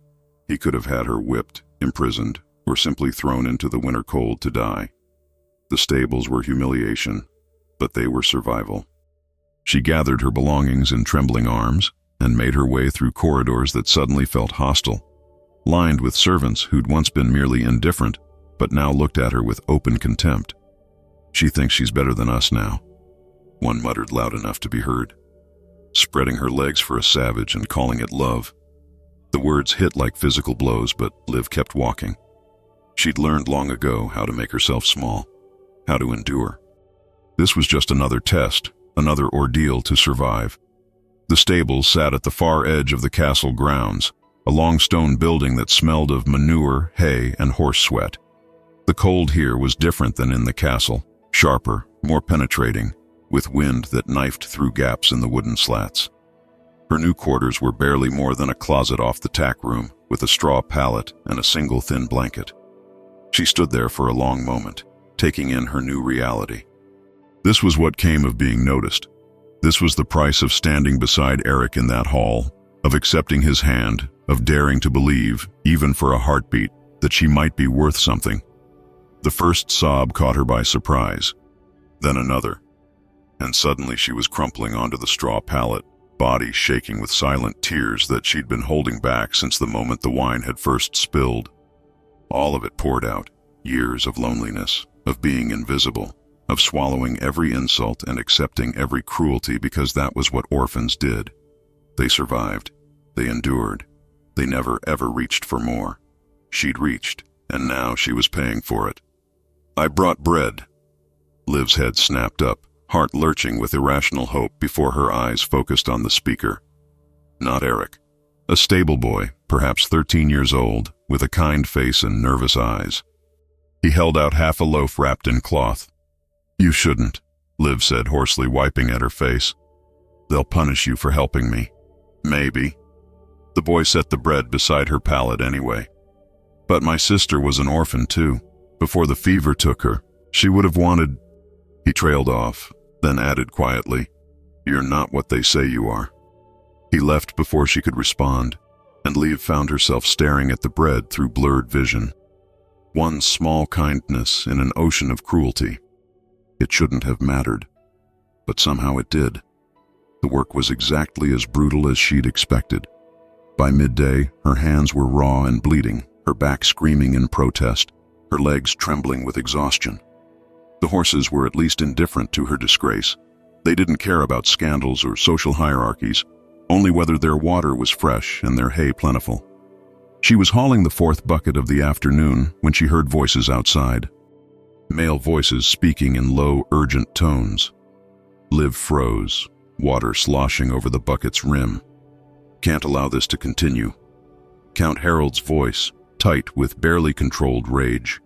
He could have had her whipped, imprisoned, or simply thrown into the winter cold to die. The stables were humiliation, but they were survival. She gathered her belongings in trembling arms and made her way through corridors that suddenly felt hostile, lined with servants who'd once been merely indifferent, but now looked at her with open contempt. "She thinks she's better than us now," one muttered loud enough to be heard, spreading her legs for a savage and calling it love. The words hit like physical blows, but Liv kept walking. She'd learned long ago how to make herself small, how to endure. This was just another test, another ordeal to survive. The stables sat at the far edge of the castle grounds, a long stone building that smelled of manure, hay, and horse sweat. The cold here was different than in the castle, sharper, more penetrating, with wind that knifed through gaps in the wooden slats. Her new quarters were barely more than a closet off the tack room, with a straw pallet and a single thin blanket. She stood there for a long moment, taking in her new reality. This was what came of being noticed. This was the price of standing beside Eric in that hall, of accepting his hand, of daring to believe, even for a heartbeat, that she might be worth something. The first sob caught her by surprise, then another, and suddenly she was crumpling onto the straw pallet, body shaking with silent tears that she'd been holding back since the moment the wine had first spilled. All of it poured out, years of loneliness, of being invisible, of swallowing every insult and accepting every cruelty because that was what orphans did. They survived. They endured. They never ever reached for more. She'd reached, and now she was paying for it. "I brought bread." Liv's head snapped up, heart lurching with irrational hope before her eyes focused on the speaker. Not Eric. A stable boy, perhaps 13 years old, with a kind face and nervous eyes. He held out half a loaf wrapped in cloth. "You shouldn't," Liv said hoarsely, wiping at her face. "They'll punish you for helping me." "Maybe." The boy set the bread beside her pallet anyway. "But my sister was an orphan too. Before the fever took her, she would have wanted—" He trailed off, then added quietly, "You're not what they say you are." He left before she could respond, and Liv found herself staring at the bread through blurred vision. One small kindness in an ocean of cruelty. It shouldn't have mattered, but somehow it did. The work was exactly as brutal as she'd expected. By midday, her hands were raw and bleeding, her back screaming in protest, her legs trembling with exhaustion. The horses were at least indifferent to her disgrace. They didn't care about scandals or social hierarchies, only whether their water was fresh and their hay plentiful. She was hauling the fourth bucket of the afternoon when she heard voices outside. Male voices speaking in low, urgent tones. Liv froze, water sloshing over the bucket's rim. "Can't allow this to continue." Count Harold's voice, tight with barely controlled rage.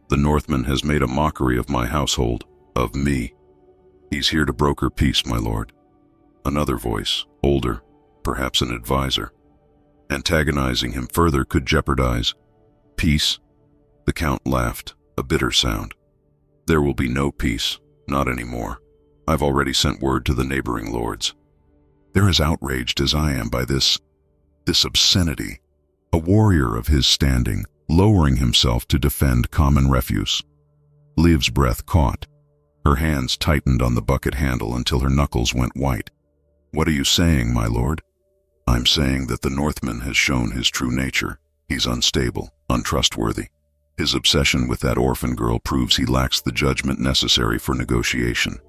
"The Northman has made a mockery of my household, of me. He's here to broker peace, my lord." Another voice, older, perhaps an advisor. Antagonizing him further could jeopardize. "Peace?" The Count laughed, a bitter sound. "There will be no peace, not anymore. I've already sent word to the neighboring lords. They're as outraged as I am by this obscenity." A warrior of his standing, lowering himself to defend common refuse. Liv's breath caught. Her hands tightened on the bucket handle until her knuckles went white. "What are you saying, my lord?" "I'm saying that the Northman has shown his true nature. He's unstable, untrustworthy. His obsession with that orphan girl proves he lacks the judgment necessary for negotiation."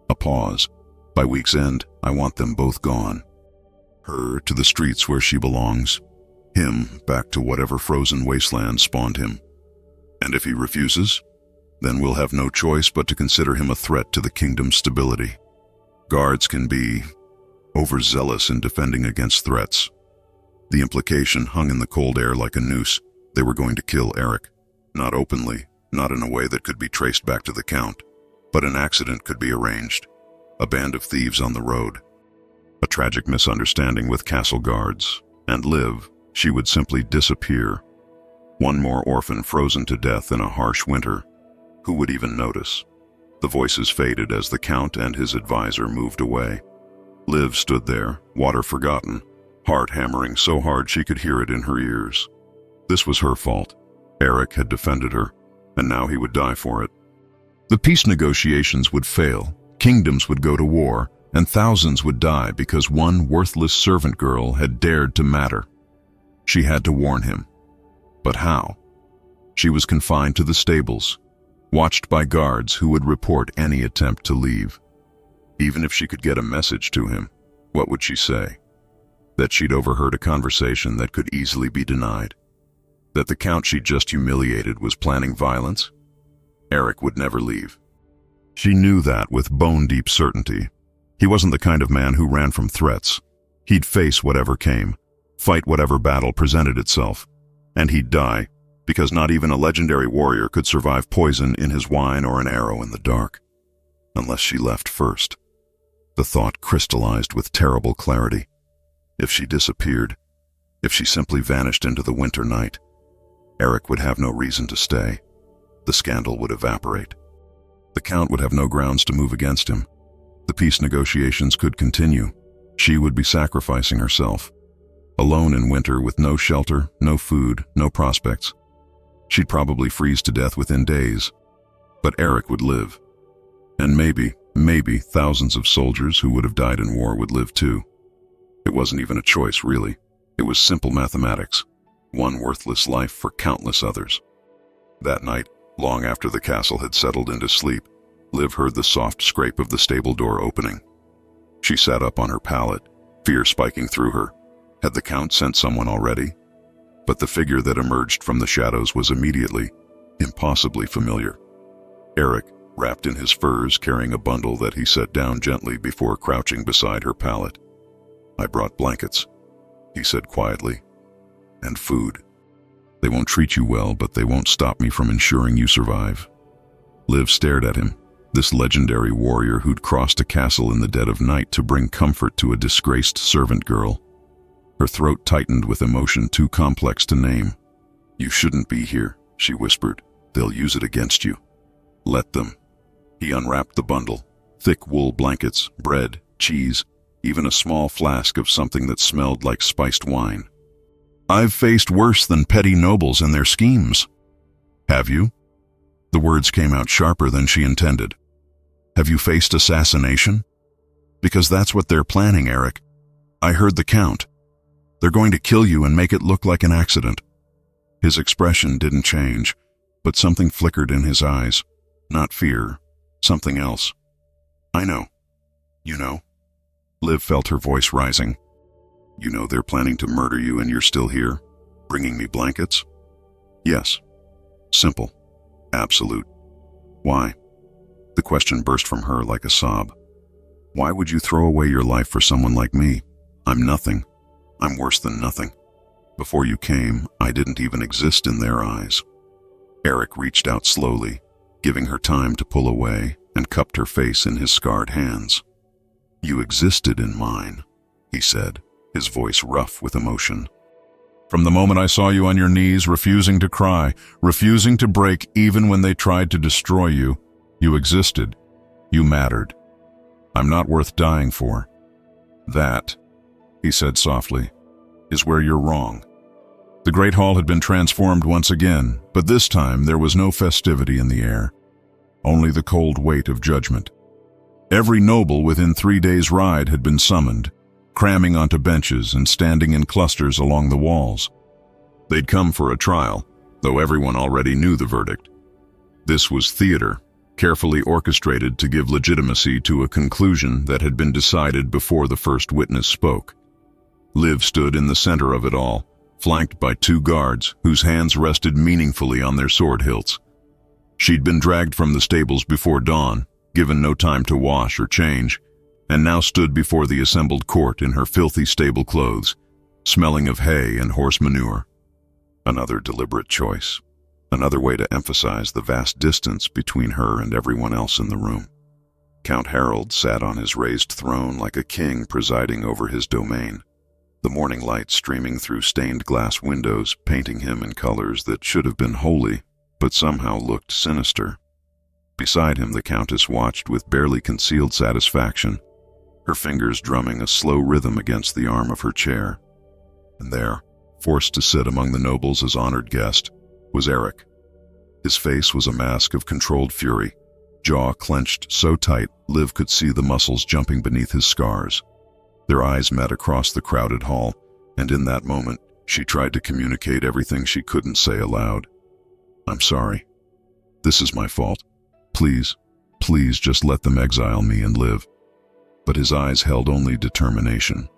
A pause. "By week's end, I want them both gone. Her to the streets where she belongs. Him back to whatever frozen wasteland spawned him. And if he refuses, then we'll have no choice but to consider him a threat to the kingdom's stability. Guards can be overzealous in defending against threats." The implication hung in the cold air like a noose. They were going to kill Eric. Not openly, not in a way that could be traced back to the Count, but an accident could be arranged. A band of thieves on the road. A tragic misunderstanding with castle guards. And Liv, she would simply disappear. One more orphan frozen to death in a harsh winter. Who would even notice? The voices faded as the Count and his advisor moved away. Liv stood there, water forgotten, heart hammering so hard she could hear it in her ears. This was her fault. Eric had defended her, and now he would die for it. The peace negotiations would fail, kingdoms would go to war, and thousands would die because one worthless servant girl had dared to matter. She had to warn him. But how? She was confined to the stables, watched by guards who would report any attempt to leave. Even if she could get a message to him, what would she say? That she'd overheard a conversation that could easily be denied? That the Count she'd just humiliated was planning violence? Eric would never leave. She knew that with bone-deep certainty. He wasn't the kind of man who ran from threats. He'd face whatever came, fight whatever battle presented itself, and he'd die, because not even a legendary warrior could survive poison in his wine or an arrow in the dark. Unless she left first. The thought crystallized with terrible clarity. If she disappeared, if she simply vanished into the winter night, Eric would have no reason to stay. The scandal would evaporate. The Count would have no grounds to move against him. The peace negotiations could continue. She would be sacrificing herself. Alone in winter with no shelter, no food, no prospects. She'd probably freeze to death within days. But Eric would live. And maybe thousands of soldiers who would have died in war would live too. It wasn't even a choice, really. It was simple mathematics. One worthless life for countless others. That night, long after the castle had settled into sleep, Liv heard the soft scrape of the stable door opening. She sat up on her pallet, fear spiking through her. Had the Count sent someone already? But the figure that emerged from the shadows was immediately, impossibly familiar. Eric, wrapped in his furs, carrying a bundle that he set down gently before crouching beside her pallet. "I brought blankets," he said quietly, "and food. They won't treat you well, but they won't stop me from ensuring you survive." Liv stared at him, this legendary warrior who'd crossed a castle in the dead of night to bring comfort to a disgraced servant girl. Her throat tightened with emotion too complex to name. "You shouldn't be here," she whispered. "They'll use it against you." "Let them." He unwrapped the bundle. Thick wool blankets, bread, cheese, even a small flask of something that smelled like spiced wine. "I've faced worse than petty nobles and their schemes." "Have you?" The words came out sharper than she intended. "Have you faced assassination? Because that's what they're planning, Eric. I heard the Count. They're going to kill you and make it look like an accident." His expression didn't change, but something flickered in his eyes. Not fear, something else. "I know. You know?" Liv felt her voice rising. "You know they're planning to murder you and you're still here, bringing me blankets?" "Yes." Simple. Absolute. "Why?" The question burst from her like a sob. "Why would you throw away your life for someone like me? I'm nothing. I'm worse than nothing. Before you came, I didn't even exist in their eyes." Eric reached out slowly, giving her time to pull away, and cupped her face in his scarred hands. "You existed in mine," he said, his voice rough with emotion. "From the moment I saw you on your knees, refusing to cry, refusing to break even when they tried to destroy you, you existed. You mattered. I'm not worth dying for." "That," he said softly, "is where you're wrong." The Great Hall had been transformed once again, but this time there was no festivity in the air. Only the cold weight of judgment. Every noble within 3 days' ride had been summoned, cramming onto benches and standing in clusters along the walls. They'd come for a trial, though everyone already knew the verdict. This was theater, carefully orchestrated to give legitimacy to a conclusion that had been decided before the first witness spoke. Liv stood in the center of it all, flanked by 2 guards whose hands rested meaningfully on their sword hilts. She'd been dragged from the stables before dawn, given no time to wash or change, and now stood before the assembled court in her filthy stable clothes, smelling of hay and horse manure. Another deliberate choice, another way to emphasize the vast distance between her and everyone else in the room. Count Harold sat on his raised throne like a king presiding over his domain, the morning light streaming through stained glass windows, painting him in colors that should have been holy, but somehow looked sinister. Beside him, the Countess watched with barely concealed satisfaction, her fingers drumming a slow rhythm against the arm of her chair. And there, forced to sit among the nobles as honored guest, was Eric. His face was a mask of controlled fury, jaw clenched so tight Liv could see the muscles jumping beneath his scars. Their eyes met across the crowded hall, and in that moment, she tried to communicate everything she couldn't say aloud. "I'm sorry. This is my fault. Please, please just let them exile me and live." But his eyes held only determination,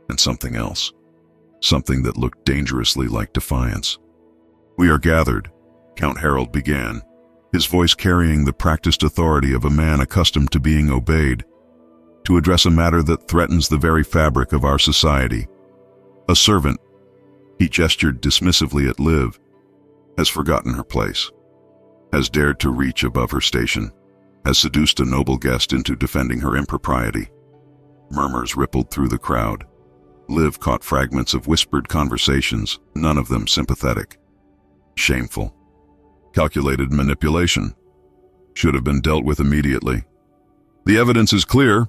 and something else. Something that looked dangerously like defiance. "We are gathered," Count Harold began, his voice carrying the practiced authority of a man accustomed to being obeyed, "to address a matter that threatens the very fabric of our society. A servant," he gestured dismissively at Liv, "has forgotten her place, has dared to reach above her station, has seduced a noble guest into defending her impropriety." Murmurs rippled through the crowd. Liv caught fragments of whispered conversations, none of them sympathetic. Shameful. Calculated manipulation. Should have been dealt with immediately. "The evidence is clear,"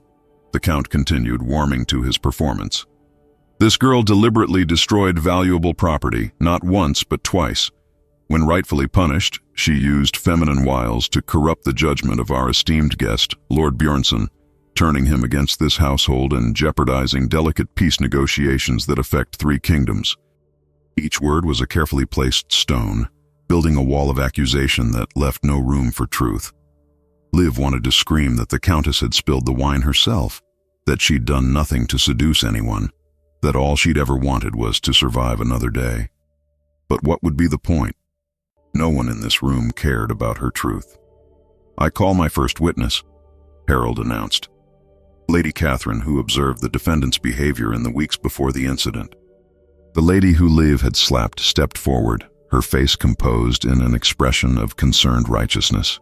the Count continued, warming to his performance. "This girl deliberately destroyed valuable property, not once but twice. When rightfully punished, she used feminine wiles to corrupt the judgment of our esteemed guest, Lord Bjornsson, turning him against this household and jeopardizing delicate peace negotiations that affect 3 kingdoms." Each word was a carefully placed stone, building a wall of accusation that left no room for truth. Liv wanted to scream that the Countess had spilled the wine herself, that she'd done nothing to seduce anyone, that all she'd ever wanted was to survive another day. But what would be the point? No one in this room cared about her truth. "I call my first witness," Harold announced. Lady Catherine, who observed the defendant's behavior in the weeks before the incident. The lady who Liv had slapped stepped forward, her face composed in an expression of concerned righteousness.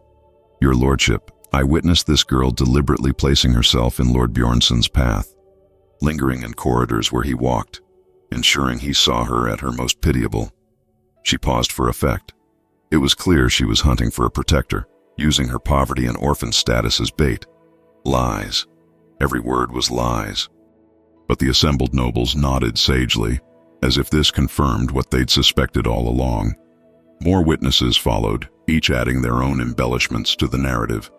"Your Lordship, I witnessed this girl deliberately placing herself in Lord Bjornsson's path, lingering in corridors where he walked, ensuring he saw her at her most pitiable." She paused for effect. It was clear she was hunting for a protector, using her poverty and orphan status as bait. Lies. Every word was lies. But the assembled nobles nodded sagely, as if this confirmed what they'd suspected all along. More witnesses followed, each adding their own embellishments to the narrative.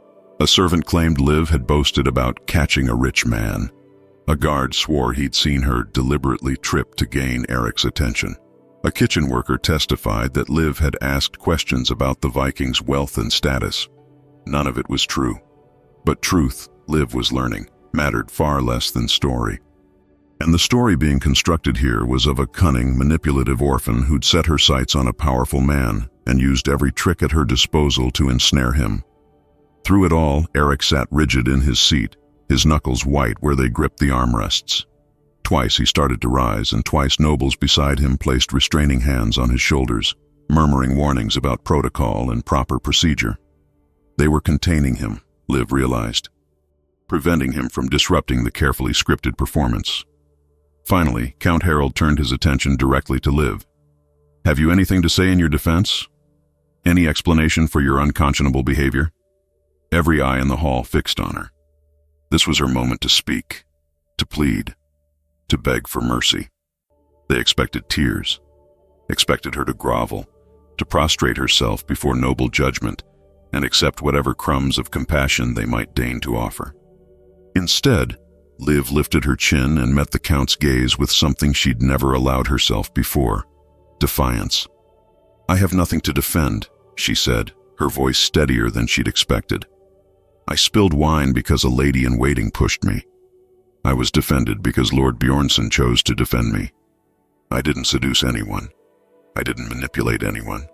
A servant claimed Liv had boasted about catching a rich man. A guard swore he'd seen her deliberately trip to gain Eric's attention. A kitchen worker testified that Liv had asked questions about the Vikings' wealth and status. None of it was true. But truth, Liv was learning, mattered far less than story. And the story being constructed here was of a cunning, manipulative orphan who'd set her sights on a powerful man and used every trick at her disposal to ensnare him. Through it all, Eric sat rigid in his seat, his knuckles white where they gripped the armrests. Twice he started to rise, and twice nobles beside him placed restraining hands on his shoulders, murmuring warnings about protocol and proper procedure. They were containing him, Liv realized, preventing him from disrupting the carefully scripted performance. Finally, Count Harold turned his attention directly to Liv. "Have you anything to say in your defense? Any explanation for your unconscionable behavior?" Every eye in the hall fixed on her. This was her moment to speak, to plead, to beg for mercy. They expected tears, expected her to grovel, to prostrate herself before noble judgment, and accept whatever crumbs of compassion they might deign to offer. Instead, Liv lifted her chin and met the Count's gaze with something she'd never allowed herself before: defiance. "I have nothing to defend," she said, her voice steadier than she'd expected. "I spilled wine because a lady-in-waiting pushed me. I was defended because Lord Bjornsson chose to defend me. I didn't seduce anyone. I didn't manipulate anyone.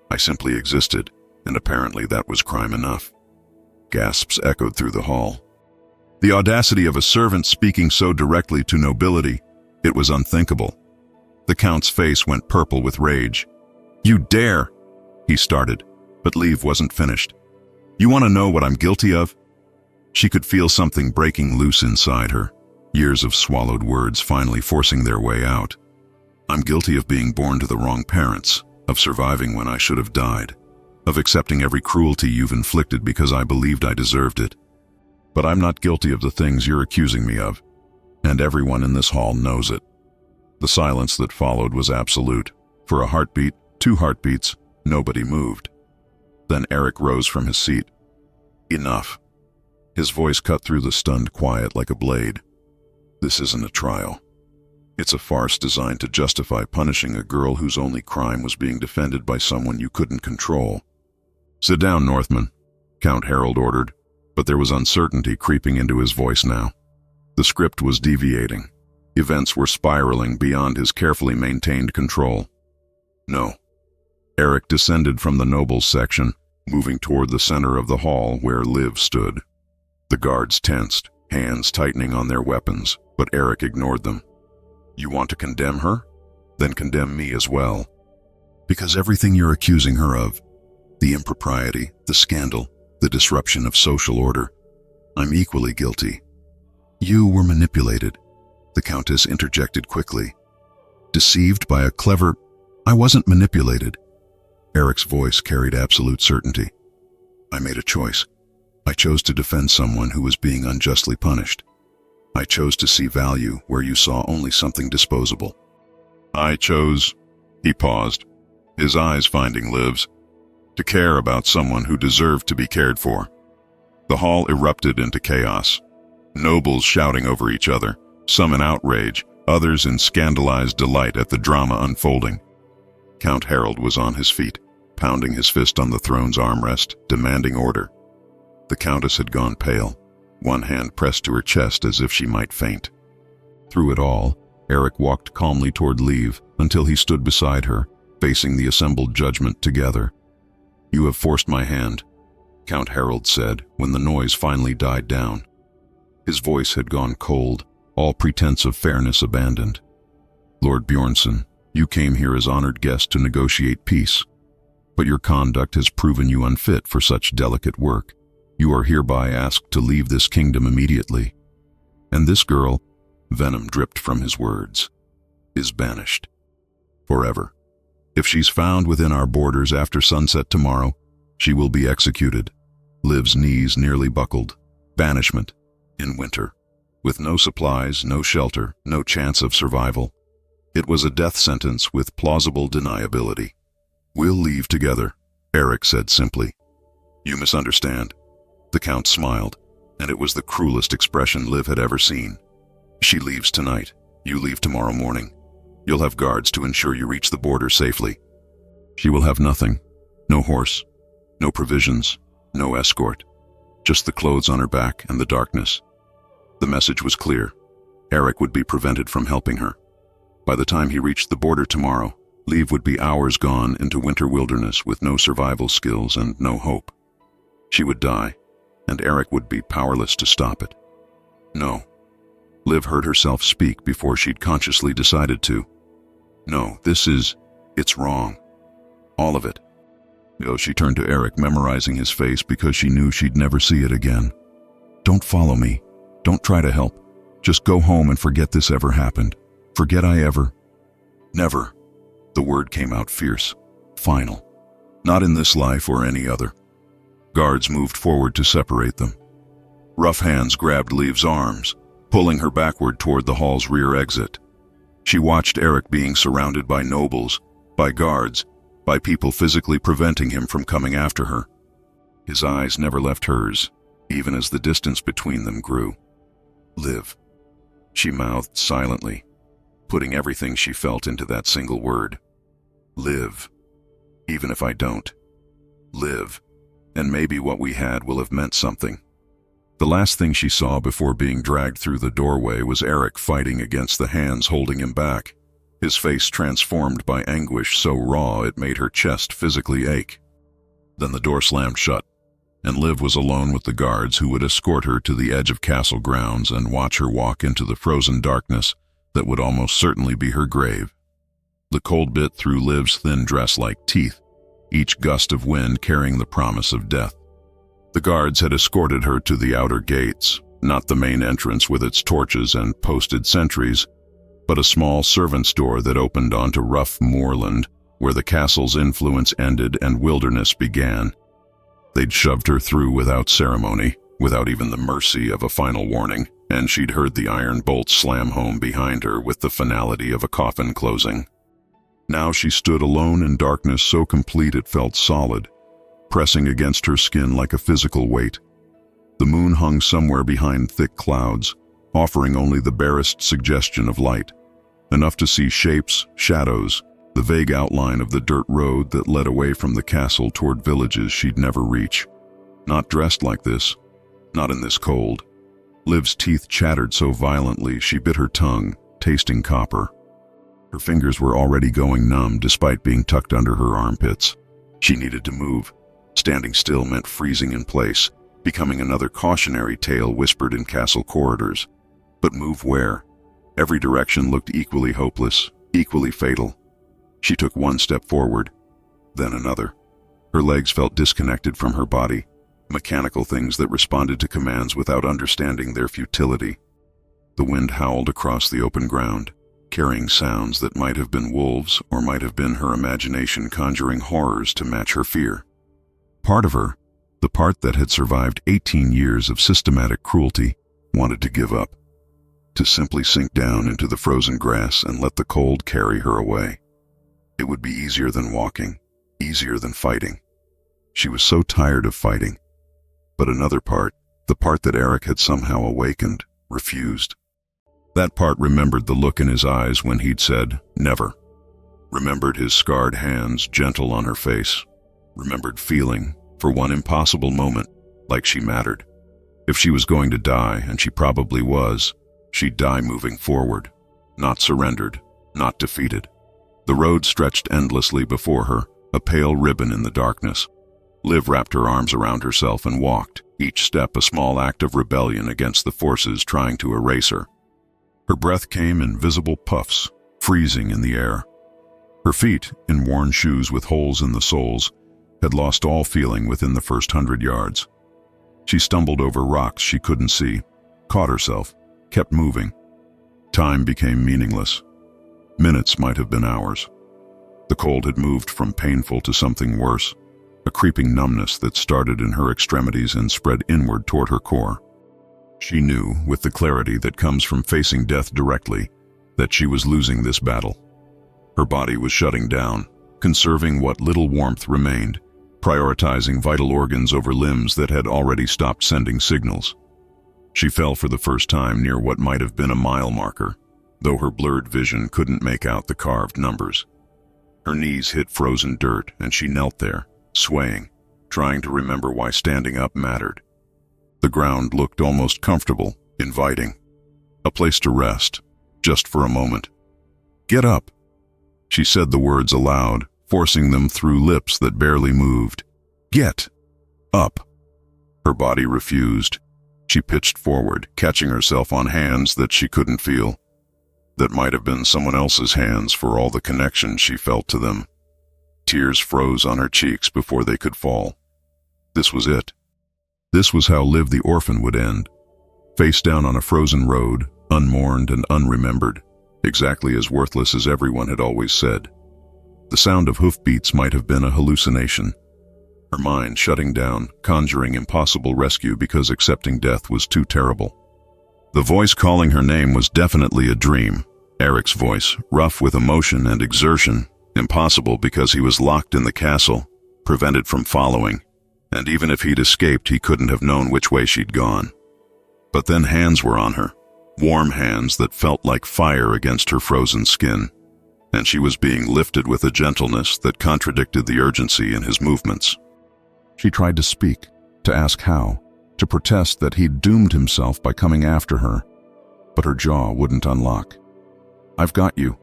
I simply existed, and apparently that was crime enough." Gasps echoed through the hall. The audacity of a servant speaking so directly to nobility, it was unthinkable. The Count's face went purple with rage. "You dare!" he started, but Liv wasn't finished. "You want to know what I'm guilty of?" She could feel something breaking loose inside her, years of swallowed words finally forcing their way out. I'm guilty of being born to the wrong parents, of surviving when I should have died, of accepting every cruelty you've inflicted because I believed I deserved it. But I'm not guilty of the things you're accusing me of, and everyone in this hall knows it. The silence that followed was absolute. For a heartbeat, 2 heartbeats, nobody moved. Then Eric rose from his seat. Enough. His voice cut through the stunned quiet like a blade. This isn't a trial. It's a farce designed to justify punishing a girl whose only crime was being defended by someone you couldn't control. Sit down, Northman, Count Harold ordered, but there was uncertainty creeping into his voice now. The script was deviating. Events were spiraling beyond his carefully maintained control. No. Eric descended from the nobles section, moving toward the center of the hall where Liv stood. The guards tensed, hands tightening on their weapons, but Eric ignored them. You want to condemn her? Then condemn me as well. Because everything you're accusing her of, the impropriety, the scandal, the disruption of social order, I'm equally guilty. You were manipulated, the Countess interjected quickly. Deceived by a clever... I wasn't manipulated. Eric's voice carried absolute certainty. I made a choice. I chose to defend someone who was being unjustly punished. I chose to see value where you saw only something disposable. I chose... He paused, his eyes finding Liv's, to care about someone who deserved to be cared for. The hall erupted into chaos. Nobles shouting over each other, some in outrage, others in scandalized delight at the drama unfolding. Count Harold was on his feet, pounding his fist on the throne's armrest, demanding order. The Countess had gone pale, one hand pressed to her chest as if she might faint. Through it all, Eric walked calmly toward Liv until he stood beside her, facing the assembled judgment together. You have forced my hand, Count Harold said when the noise finally died down. His voice had gone cold, all pretense of fairness abandoned. Lord Bjornsson, you came here as honored guest to negotiate peace, but your conduct has proven you unfit for such delicate work. You are hereby asked to leave this kingdom immediately. And this girl, venom dripped from his words, is banished. Forever. If she's found within our borders after sunset tomorrow, she will be executed. Liv's knees nearly buckled. Banishment. In winter. With no supplies, no shelter, no chance of survival. It was a death sentence with plausible deniability. We'll leave together, Eric said simply. You misunderstand. The Count smiled, and it was the cruelest expression Liv had ever seen. She leaves tonight. You leave tomorrow morning. You'll have guards to ensure you reach the border safely. She will have nothing. No horse. No provisions. No escort. Just the clothes on her back and the darkness. The message was clear. Eric would be prevented from helping her. By the time he reached the border tomorrow, Liv would be hours gone into winter wilderness with no survival skills and no hope. She would die, and Eric would be powerless to stop it. No. Liv heard herself speak before she'd consciously decided to. No, it's wrong. All of it. She turned to Eric, memorizing his face because she knew she'd never see it again. Don't follow me. Don't try to help. Just go home and forget this ever happened. Forget I ever... Never. The word came out fierce. Final. Not in this life or any other. Guards moved forward to separate them. Rough hands grabbed Liv's arms, pulling her backward toward the hall's rear exit. She watched Eric being surrounded by nobles, by guards, by people physically preventing him from coming after her. His eyes never left hers, even as the distance between them grew. Liv. She mouthed silently, putting everything she felt into that single word. Live. Even if I don't. Live. And maybe what we had will have meant something. The last thing she saw before being dragged through the doorway was Eric fighting against the hands holding him back, his face transformed by anguish so raw it made her chest physically ache. Then the door slammed shut, and Liv was alone with the guards who would escort her to the edge of castle grounds and watch her walk into the frozen darkness that would almost certainly be her grave. The cold bit through Liv's thin dress like teeth, each gust of wind carrying the promise of death. The guards had escorted her to the outer gates, not the main entrance with its torches and posted sentries, but a small servant's door that opened onto rough moorland, where the castle's influence ended and wilderness began. They'd shoved her through without ceremony, without even the mercy of a final warning, and she'd heard the iron bolts slam home behind her with the finality of a coffin closing. Now she stood alone in darkness so complete it felt solid, pressing against her skin like a physical weight. The moon hung somewhere behind thick clouds, offering only the barest suggestion of light, enough to see shapes, shadows, the vague outline of the dirt road that led away from the castle toward villages she'd never reach. Not dressed like this, not in this cold. Liv's teeth chattered so violently she bit her tongue, tasting copper. Her fingers were already going numb despite being tucked under her armpits. She needed to move. Standing still meant freezing in place, becoming another cautionary tale whispered in castle corridors. But move where? Every direction looked equally hopeless, equally fatal. She took one step forward, then another. Her legs felt disconnected from her body, mechanical things that responded to commands without understanding their futility. The wind howled across the open ground, carrying sounds that might have been wolves or might have been her imagination conjuring horrors to match her fear. Part of her, the part that had survived 18 years of systematic cruelty, wanted to give up, to simply sink down into the frozen grass and let the cold carry her away. It would be easier than walking, easier than fighting. She was so tired of fighting. But another part, the part that Eric had somehow awakened, refused. That part remembered the look in his eyes when he'd said, "Never." Remembered his scarred hands gentle on her face. Remembered feeling, for one impossible moment, like she mattered. If she was going to die, and she probably was, she'd die moving forward, not surrendered, not defeated. The road stretched endlessly before her, a pale ribbon in the darkness. Liv wrapped her arms around herself and walked, each step a small act of rebellion against the forces trying to erase her. Her breath came in visible puffs, freezing in the air. Her feet, in worn shoes with holes in the soles, had lost all feeling within the first 100 yards. She stumbled over rocks she couldn't see, caught herself, kept moving. Time became meaningless. Minutes might have been hours. The cold had moved from painful to something worse, a creeping numbness that started in her extremities and spread inward toward her core. She knew, with the clarity that comes from facing death directly, that she was losing this battle. Her body was shutting down, conserving what little warmth remained, prioritizing vital organs over limbs that had already stopped sending signals. She fell for the first time near what might have been a mile marker, though her blurred vision couldn't make out the carved numbers. Her knees hit frozen dirt, and she knelt there, swaying, trying to remember why standing up mattered. The ground looked almost comfortable, inviting. A place to rest, just for a moment. "Get up." She said the words aloud, forcing them through lips that barely moved. "Get up." Her body refused. She pitched forward, catching herself on hands that she couldn't feel. That might have been someone else's hands for all the connection she felt to them. Tears froze on her cheeks before they could fall. This was it. This was how Liv the Orphan would end. Face down on a frozen road, unmourned and unremembered, exactly as worthless as everyone had always said. The sound of hoofbeats might have been a hallucination. Her mind shutting down, conjuring impossible rescue because accepting death was too terrible. The voice calling her name was definitely a dream. Eric's voice, rough with emotion and exertion, impossible because he was locked in the castle, prevented from following, and even if he'd escaped, he couldn't have known which way she'd gone. But then hands were on her, warm hands that felt like fire against her frozen skin, and she was being lifted with a gentleness that contradicted the urgency in his movements. She tried to speak, to ask how, to protest that he'd doomed himself by coming after her, but her jaw wouldn't unlock. "I've got you."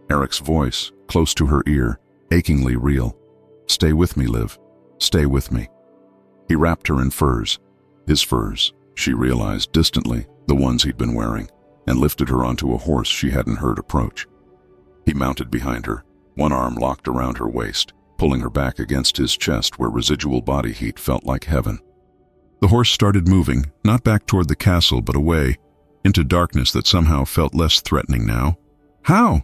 Eric's voice, close to her ear, achingly real. "Stay with me, Liv. Stay with me." He wrapped her in furs. His furs, she realized distantly, the ones he'd been wearing, and lifted her onto a horse she hadn't heard approach. He mounted behind her, one arm locked around her waist, pulling her back against his chest where residual body heat felt like heaven. The horse started moving, not back toward the castle, but away, into darkness that somehow felt less threatening now. "How?"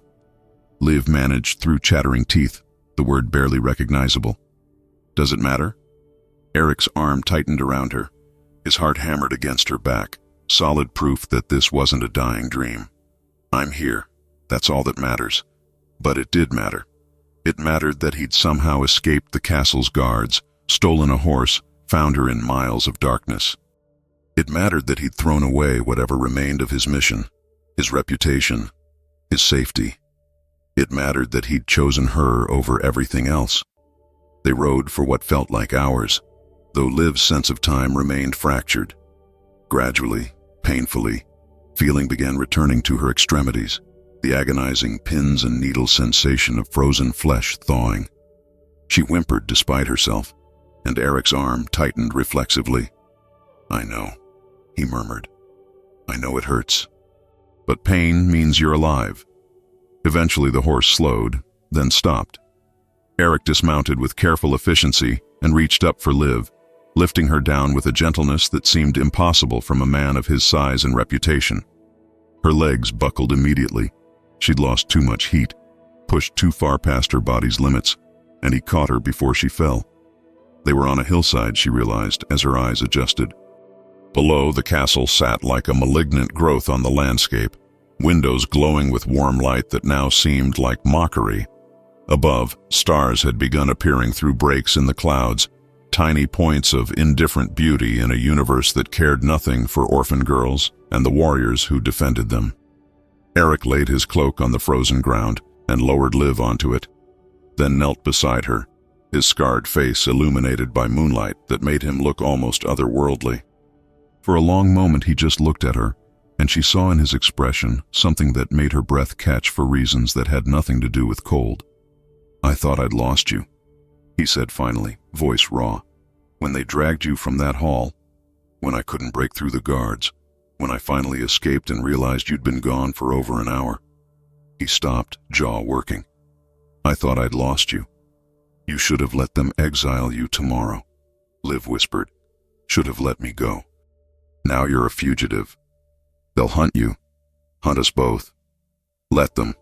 Liv managed through chattering teeth, the word barely recognizable. "Does it matter?" Eric's arm tightened around her. His heart hammered against her back, solid proof that this wasn't a dying dream. "I'm here. That's all that matters." But it did matter. It mattered that he'd somehow escaped the castle's guards, stolen a horse, found her in miles of darkness. It mattered that he'd thrown away whatever remained of his mission, his reputation, his safety. It mattered that he'd chosen her over everything else. They rode for what felt like hours, though Liv's sense of time remained fractured. Gradually, painfully, feeling began returning to her extremities, the agonizing pins and needles sensation of frozen flesh thawing. She whimpered despite herself, and Eric's arm tightened reflexively. "I know," he murmured. "I know it hurts. But pain means you're alive." Eventually the horse slowed, then stopped. Eric dismounted with careful efficiency and reached up for Liv, lifting her down with a gentleness that seemed impossible from a man of his size and reputation. Her legs buckled immediately. She'd lost too much heat, pushed too far past her body's limits, and he caught her before she fell. They were on a hillside, she realized, as her eyes adjusted. Below, the castle sat like a malignant growth on the landscape, windows glowing with warm light that now seemed like mockery. Above, stars had begun appearing through breaks in the clouds, tiny points of indifferent beauty in a universe that cared nothing for orphan girls and the warriors who defended them. Eric laid his cloak on the frozen ground and lowered Liv onto it, then knelt beside her, his scarred face illuminated by moonlight that made him look almost otherworldly. For a long moment he just looked at her, and she saw in his expression something that made her breath catch for reasons that had nothing to do with cold. "I thought I'd lost you," he said finally, voice raw. "When they dragged you from that hall, when I couldn't break through the guards, when I finally escaped and realized you'd been gone for over an hour." He stopped, jaw working. "I thought I'd lost you. You should have let them exile you tomorrow," Liv whispered. "Should have let me go. Now you're a fugitive. They'll hunt you. Hunt us both. Let them."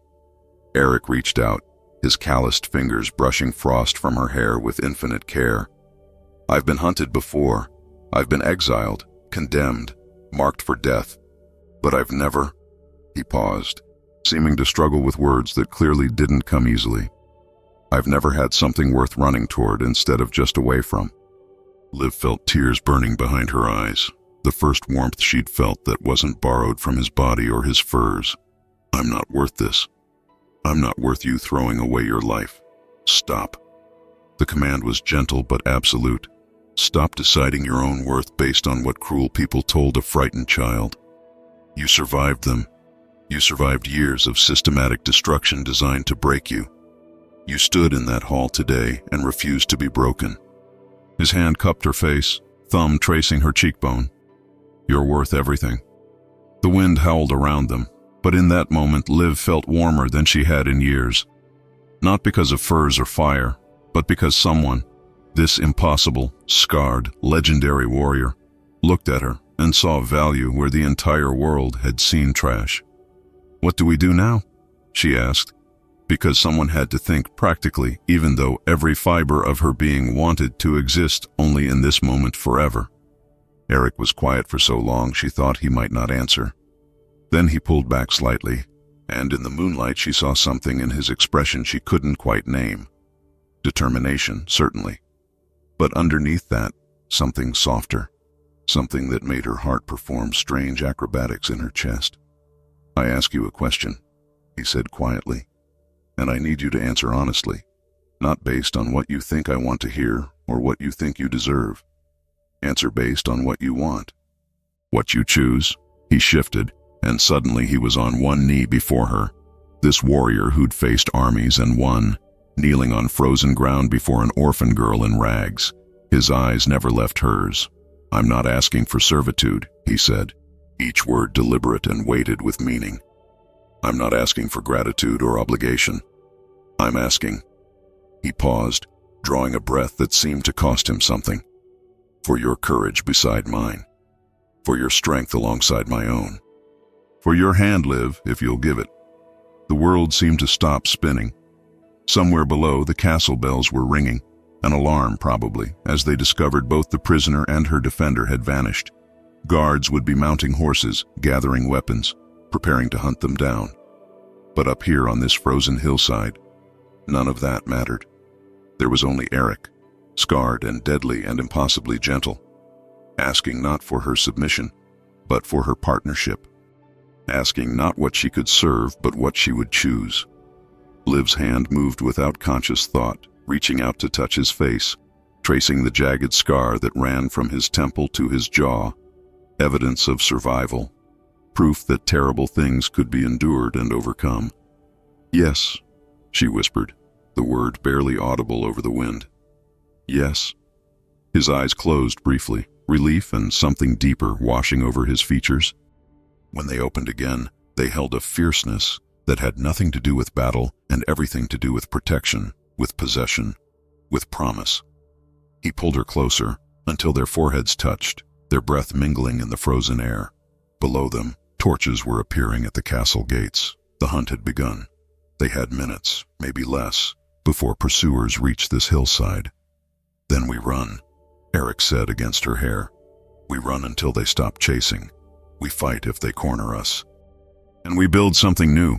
Eric reached out, his calloused fingers brushing frost from her hair with infinite care. "I've been hunted before. I've been exiled, condemned, marked for death. But I've never—" He paused, seeming to struggle with words that clearly didn't come easily. "I've never had something worth running toward instead of just away from." Liv felt tears burning behind her eyes, the first warmth she'd felt that wasn't borrowed from his body or his furs. "I'm not worth this. I'm not worth you throwing away your life. Stop." The command was gentle but absolute. "Stop deciding your own worth based on what cruel people told a frightened child. You survived them. You survived years of systematic destruction designed to break you. You stood in that hall today and refused to be broken." His hand cupped her face, thumb tracing her cheekbone. "You're worth everything." The wind howled around them, but in that moment Liv felt warmer than she had in years. Not because of furs or fire, but because someone, this impossible, scarred, legendary warrior, looked at her and saw value where the entire world had seen trash. "What do we do now?" she asked, because someone had to think practically, even though every fiber of her being wanted to exist only in this moment forever. Eric was quiet for so long she thought he might not answer. Then he pulled back slightly, and in the moonlight she saw something in his expression she couldn't quite name. Determination, certainly. But underneath that, something softer, something that made her heart perform strange acrobatics in her chest. "I ask you a question," he said quietly, "and I need you to answer honestly, not based on what you think I want to hear or what you think you deserve. Answer based on what you want. What you choose." He shifted, and suddenly he was on one knee before her, this warrior who'd faced armies and won, kneeling on frozen ground before an orphan girl in rags. His eyes never left hers. "I'm not asking for servitude," he said, each word deliberate and weighted with meaning. "I'm not asking for gratitude or obligation. I'm asking—" He paused, drawing a breath that seemed to cost him something. For your courage beside mine. For your strength alongside my own. For your hand, Liv, if you'll give it. The world seemed to stop spinning. Somewhere below, the castle bells were ringing, an alarm probably, as they discovered both the prisoner and her defender had vanished. Guards would be mounting horses, gathering weapons, preparing to hunt them down. But up here on this frozen hillside, none of that mattered. There was only Eric, scarred and deadly and impossibly gentle, asking not for her submission, but for her partnership. Asking not what she could serve, but what she would choose. Liv's hand moved without conscious thought, reaching out to touch his face, tracing the jagged scar that ran from his temple to his jaw, evidence of survival, proof that terrible things could be endured and overcome. Yes, she whispered, the word barely audible over the wind. Yes. His eyes closed briefly, relief and something deeper washing over his features. When they opened again, they held a fierceness that had nothing to do with battle and everything to do with protection, with possession, with promise. He pulled her closer until their foreheads touched, their breath mingling in the frozen air. Below them, torches were appearing at the castle gates. The hunt had begun. They had minutes, maybe less, before pursuers reached this hillside. Then we run, Eric said against her hair. We run until they stop chasing. We fight if they corner us. And we build something new,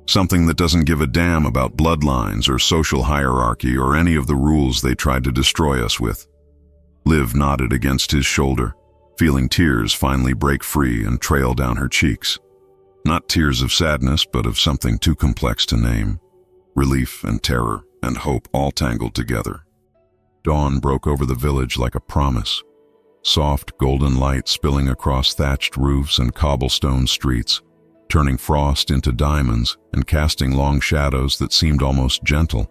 something that doesn't give a damn about bloodlines or social hierarchy or any of the rules they tried to destroy us with. Liv nodded against his shoulder, feeling tears finally break free and trail down her cheeks. Not tears of sadness, but of something too complex to name. Relief and terror and hope all tangled together. Dawn broke over the village like a promise. Soft golden light spilling across thatched roofs and cobblestone streets, turning frost into diamonds and casting long shadows that seemed almost gentle.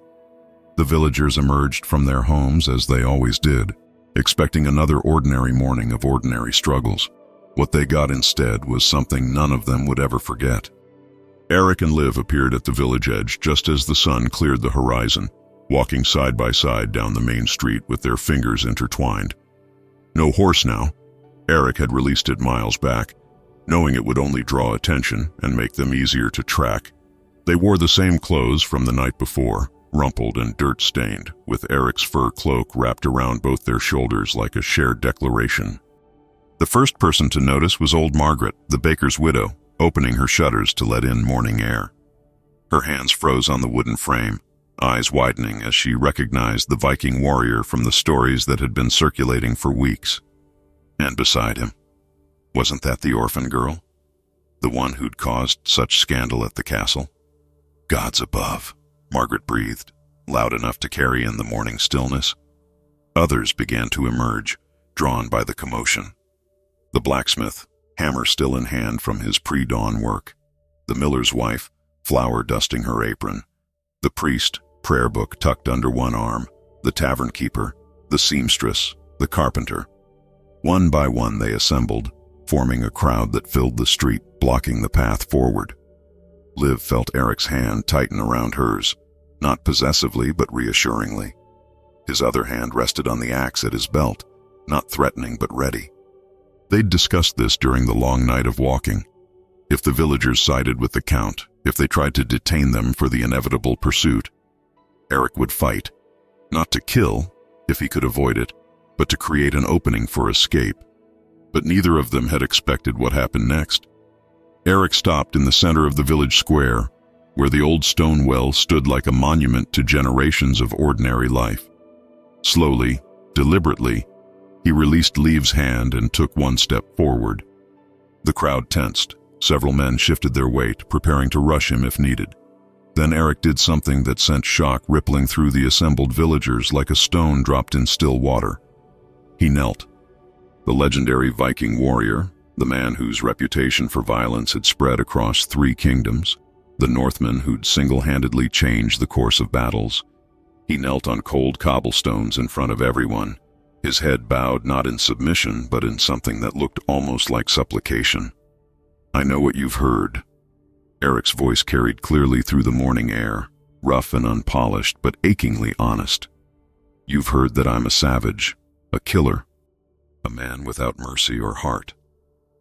The villagers emerged from their homes as they always did, expecting another ordinary morning of ordinary struggles. What they got instead was something none of them would ever forget. Eric and Liv appeared at the village edge just as the sun cleared the horizon, walking side by side down the main street with their fingers intertwined. No horse now. Eric had released it miles back, knowing it would only draw attention and make them easier to track. They wore the same clothes from the night before, rumpled and dirt-stained, with Eric's fur cloak wrapped around both their shoulders like a shared declaration. The first person to notice was old Margaret, the baker's widow, opening her shutters to let in morning air. Her hands froze on the wooden frame, eyes widening as she recognized the Viking warrior from the stories that had been circulating for weeks. And beside him, wasn't that the orphan girl? The one who'd caused such scandal at the castle? Gods above, Margaret breathed, loud enough to carry in the morning stillness. Others began to emerge, drawn by the commotion. The blacksmith, hammer still in hand from his pre-dawn work. The miller's wife, flour dusting her apron. The priest, prayer book tucked under one arm. The tavern keeper, the seamstress, the carpenter. One by one they assembled, forming a crowd that filled the street, blocking the path forward. Liv felt Eric's hand tighten around hers, not possessively but reassuringly. His other hand rested on the axe at his belt, not threatening but ready. They'd discussed this during the long night of walking. If the villagers sided with the Count, if they tried to detain them for the inevitable pursuit, Eric would fight, not to kill, if he could avoid it, but to create an opening for escape. But neither of them had expected what happened next. Eric stopped in the center of the village square, where the old stone well stood like a monument to generations of ordinary life. Slowly, deliberately, he released Liv's hand and took one step forward. The crowd tensed. Several men shifted their weight, preparing to rush him if needed. Then Eric did something that sent shock rippling through the assembled villagers like a stone dropped in still water. He knelt. The legendary Viking warrior, the man whose reputation for violence had spread across 3 kingdoms, the Northman who'd single-handedly changed the course of battles. He knelt on cold cobblestones in front of everyone, his head bowed not in submission but in something that looked almost like supplication. "I know what you've heard." Eric's voice carried clearly through the morning air, rough and unpolished but achingly honest. "You've heard that I'm a savage, a killer. a man without mercy or heart.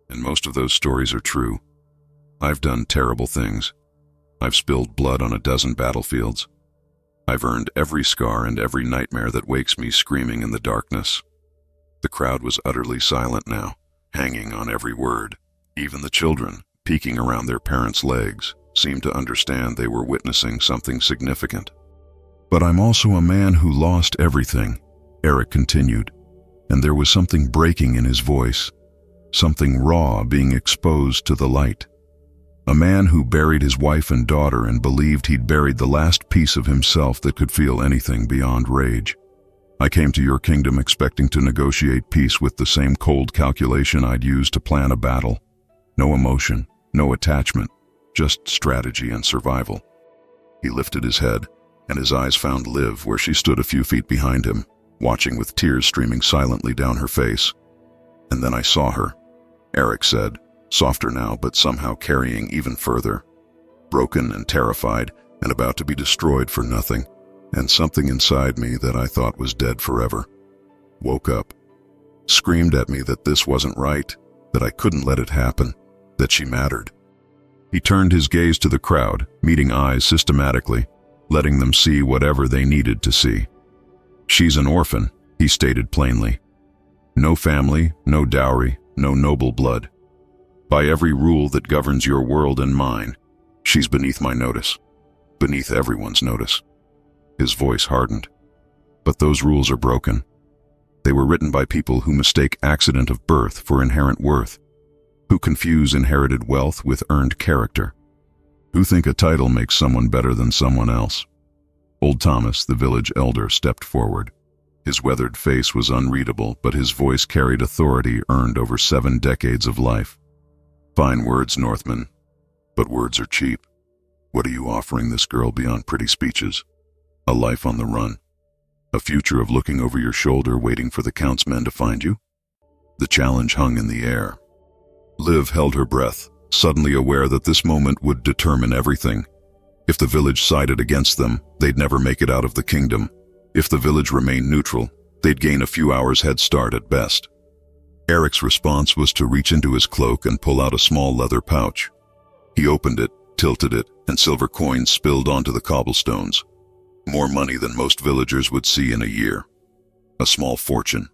And most of those stories are true. I've done terrible things. I've spilled blood on a dozen battlefields. I've earned every scar and every nightmare that wakes me screaming in the darkness. The crowd was utterly silent now, hanging on every word. Even the children, peeking around their parents' legs, seemed to understand they were witnessing something significant. But I'm also a man who lost everything, Eric continued, and there was something breaking in his voice, something raw being exposed to the light. A man who buried his wife and daughter and believed he'd buried the last piece of himself that could feel anything beyond rage. I came to your kingdom expecting to negotiate peace with the same cold calculation I'd used to plan a battle. No emotion, no attachment, just strategy and survival. He lifted his head, and his eyes found Liv where she stood a few feet behind him, watching with tears streaming silently down her face. And then I saw her, Eric said, softer now but somehow carrying even further. Broken and terrified, and about to be destroyed for nothing, and something inside me that I thought was dead forever woke up, screamed at me that this wasn't right, that I couldn't let it happen, that she mattered. He turned his gaze to the crowd, meeting eyes systematically, letting them see whatever they needed to see. She's an orphan, he stated plainly. No family, no dowry, no noble blood. By every rule that governs your world and mine, she's beneath my notice, beneath everyone's notice. His voice hardened. But those rules are broken. They were written by people who mistake accident of birth for inherent worth, who confuse inherited wealth with earned character, who think a title makes someone better than someone else. Old Thomas, the village elder, stepped forward. His weathered face was unreadable, but his voice carried authority earned over 7 decades of life. Fine words, Northman, but words are cheap. What are you offering this girl beyond pretty speeches? A life on the run? A future of looking over your shoulder waiting for the Count's men to find you? The challenge hung in the air. Liv held her breath, suddenly aware that this moment would determine everything. If the village sided against them, they'd never make it out of the kingdom. If the village remained neutral, they'd gain a few hours' head start at best. Eric's response was to reach into his cloak and pull out a small leather pouch. He opened it, tilted it, and silver coins spilled onto the cobblestones. More money than most villagers would see in a year. A small fortune.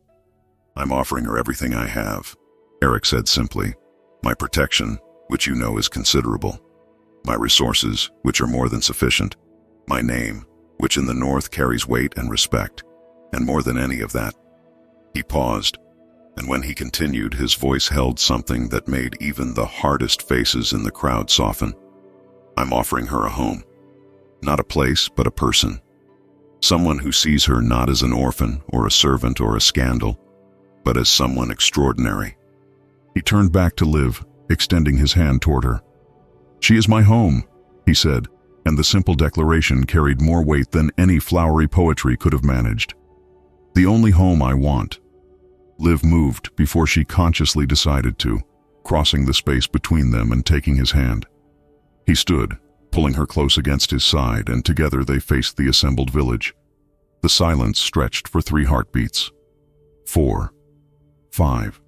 I'm offering her everything I have, Eric said simply. My protection, which you know is considerable. My resources, which are more than sufficient. My name, which in the north carries weight and respect. And more than any of that. He paused, and when he continued, his voice held something that made even the hardest faces in the crowd soften. I'm offering her a home. Not a place, but a person. Someone who sees her not as an orphan or a servant or a scandal, but as someone extraordinary. He turned back to Liv, extending his hand toward her. She is my home, he said, and the simple declaration carried more weight than any flowery poetry could have managed. The only home I want. Liv moved before she consciously decided to, crossing the space between them and taking his hand. He stood, pulling her close against his side, and together they faced the assembled village. The silence stretched for 3 heartbeats. 4. 5.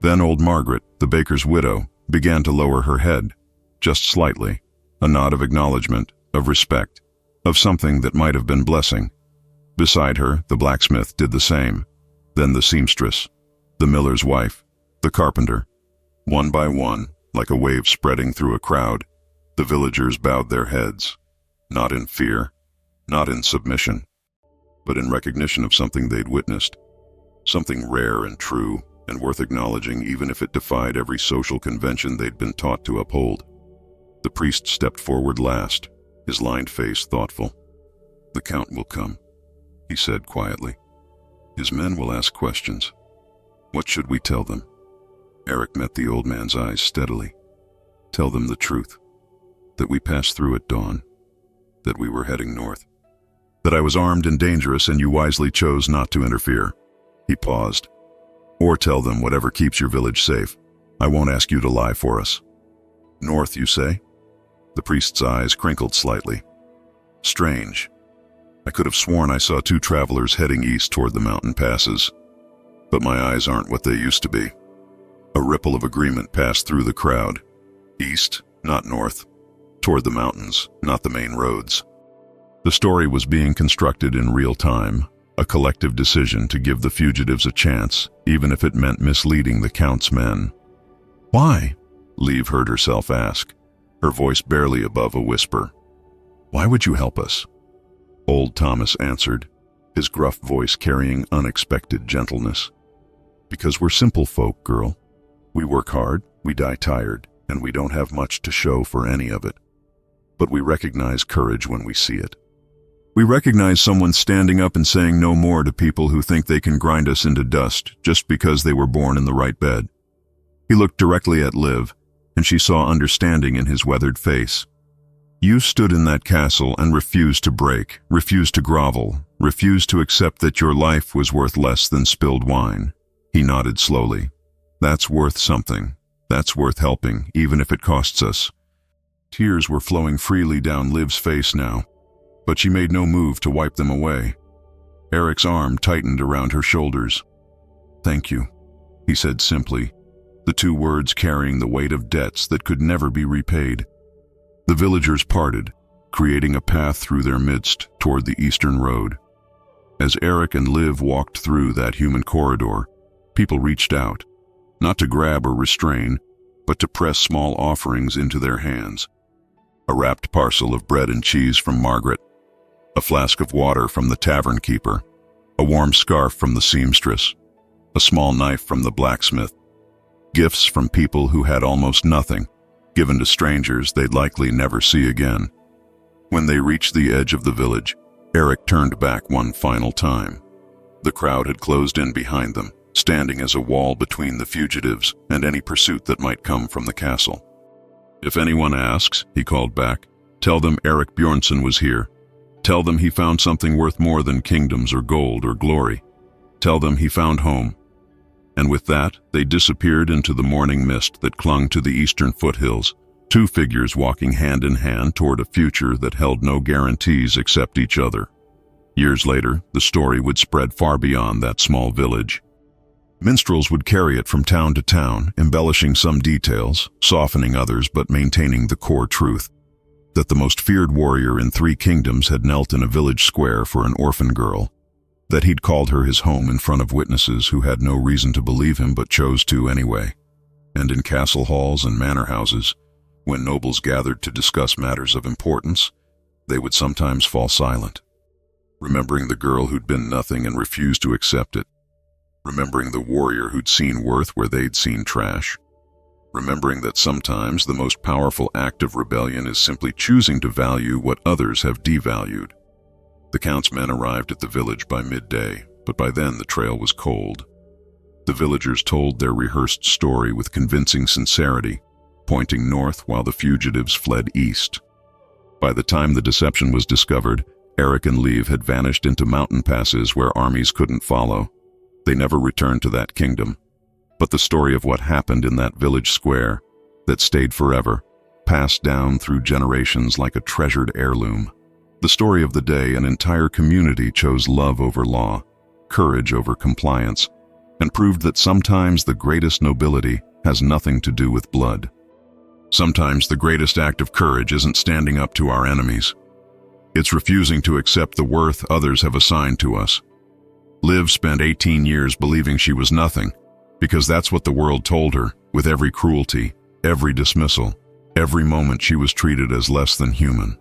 Then old Margaret, the baker's widow, began to lower her head, just slightly, a nod of acknowledgement, of respect, of something that might have been blessing. Beside her, the blacksmith did the same, then the seamstress, the miller's wife, the carpenter. One by one, like a wave spreading through a crowd, the villagers bowed their heads, not in fear, not in submission, but in recognition of something they'd witnessed, something rare and true and worth acknowledging even if it defied every social convention they'd been taught to uphold. The priest stepped forward last, his lined face thoughtful. The Count will come, he said quietly. His men will ask questions. What should we tell them? Eric met the old man's eyes steadily. Tell them the truth. That we passed through at dawn. That we were heading north. That I was armed and dangerous and you wisely chose not to interfere. He paused. Or tell them whatever keeps your village safe. I won't ask you to lie for us. North, you say? The priest's eyes crinkled slightly. Strange. I could have sworn I saw 2 travelers heading east toward the mountain passes. but my eyes aren't what they used to be. A ripple of agreement passed through the crowd. East, not north. Toward the mountains, not the main roads. The story was being constructed in real time, a collective decision to give the fugitives a chance, even if it meant misleading the Count's men. "Why?" Liv heard herself ask, her voice barely above a whisper. "Why would you help us?" Old Thomas answered, his gruff voice carrying unexpected gentleness. "Because we're simple folk, girl. We work hard, we die tired, and we don't have much to show for any of it. But we recognize courage when we see it. We recognize someone standing up and saying no more to people who think they can grind us into dust just because they were born in the right bed." He looked directly at Liv, and she saw understanding in his weathered face. "You stood in that castle and refused to break, refused to grovel, refused to accept that your life was worth less than spilled wine." He nodded slowly. "That's worth something. That's worth helping, even if it costs us." Tears were flowing freely down Liv's face now, but she made no move to wipe them away. Eric's arm tightened around her shoulders. "Thank you," he said simply, the two words carrying the weight of debts that could never be repaid. The villagers parted, creating a path through their midst toward the eastern road. As Eric and Liv walked through that human corridor, people reached out, not to grab or restrain, but to press small offerings into their hands. A wrapped parcel of bread and cheese from Margaret, a flask of water from the tavern keeper, a warm scarf from the seamstress, a small knife from the blacksmith. Gifts from people who had almost nothing, given to strangers they'd likely never see again. When they reached the edge of the village, Eric turned back one final time. The crowd had closed in behind them, standing as a wall between the fugitives and any pursuit that might come from the castle. "If anyone asks," he called back, "tell them Eric Bjornsson was here. Tell them he found something worth more than kingdoms or gold or glory. Tell them he found home." And with that, they disappeared into the morning mist that clung to the eastern foothills, two figures walking hand in hand toward a future that held no guarantees except each other. Years later, the story would spread far beyond that small village. Minstrels would carry it from town to town, embellishing some details, softening others, but maintaining the core truth: that the most feared warrior in 3 kingdoms had knelt in a village square for an orphan girl, that he'd called her his home in front of witnesses who had no reason to believe him but chose to anyway. And in castle halls and manor houses, when nobles gathered to discuss matters of importance, they would sometimes fall silent, remembering the girl who'd been nothing and refused to accept it, remembering the warrior who'd seen worth where they'd seen trash, remembering that sometimes the most powerful act of rebellion is simply choosing to value what others have devalued. The Count's men arrived at the village by midday, but by then the trail was cold. The villagers told their rehearsed story with convincing sincerity, pointing north while the fugitives fled east. By the time the deception was discovered, Eric and Liv had vanished into mountain passes where armies couldn't follow. They never returned to that kingdom. But the story of what happened in that village square, that stayed forever, passed down through generations like a treasured heirloom. The story of the day an entire community chose love over law, courage over compliance, and proved that sometimes the greatest nobility has nothing to do with blood. Sometimes the greatest act of courage isn't standing up to our enemies. It's refusing to accept the worth others have assigned to us. Liv spent 18 years believing she was nothing, because that's what the world told her, with every cruelty, every dismissal, every moment she was treated as less than human.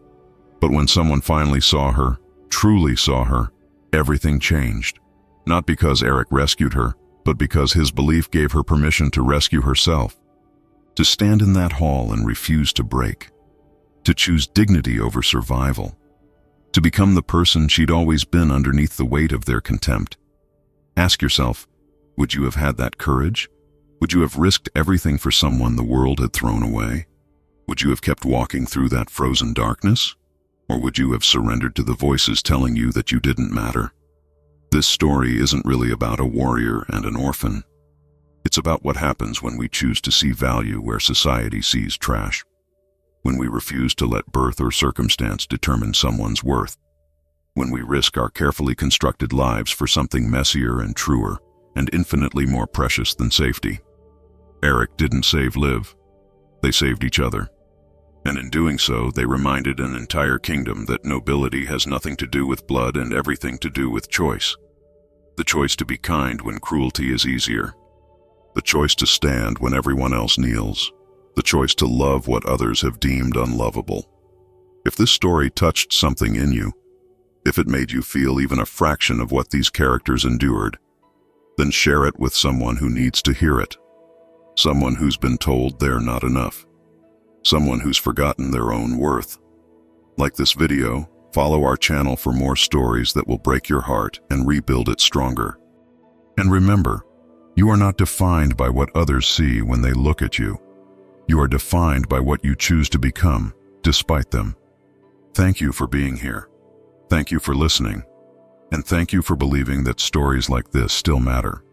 But when someone finally saw her, truly saw her, everything changed. Not because Eric rescued her, but because his belief gave her permission to rescue herself. To stand in that hall and refuse to break. To choose dignity over survival. To become the person she'd always been underneath the weight of their contempt. Ask yourself, would you have had that courage? Would you have risked everything for someone the world had thrown away? Would you have kept walking through that frozen darkness? Or would you have surrendered to the voices telling you that you didn't matter? This story isn't really about a warrior and an orphan. It's about what happens when we choose to see value where society sees trash. When we refuse to let birth or circumstance determine someone's worth. When we risk our carefully constructed lives for something messier and truer, and infinitely more precious than safety. Eric didn't save Liv. They saved each other. And in doing so, they reminded an entire kingdom that nobility has nothing to do with blood and everything to do with choice. The choice to be kind when cruelty is easier. The choice to stand when everyone else kneels. The choice to love what others have deemed unlovable. If this story touched something in you, if it made you feel even a fraction of what these characters endured, then share it with someone who needs to hear it. Someone who's been told they're not enough. Someone who's forgotten their own worth. Like this video, follow our channel for more stories that will break your heart and rebuild it stronger. And remember, you are not defined by what others see when they look at you. You are defined by what you choose to become, despite them. Thank you for being here. Thank you for listening. And thank you for believing that stories like this still matter.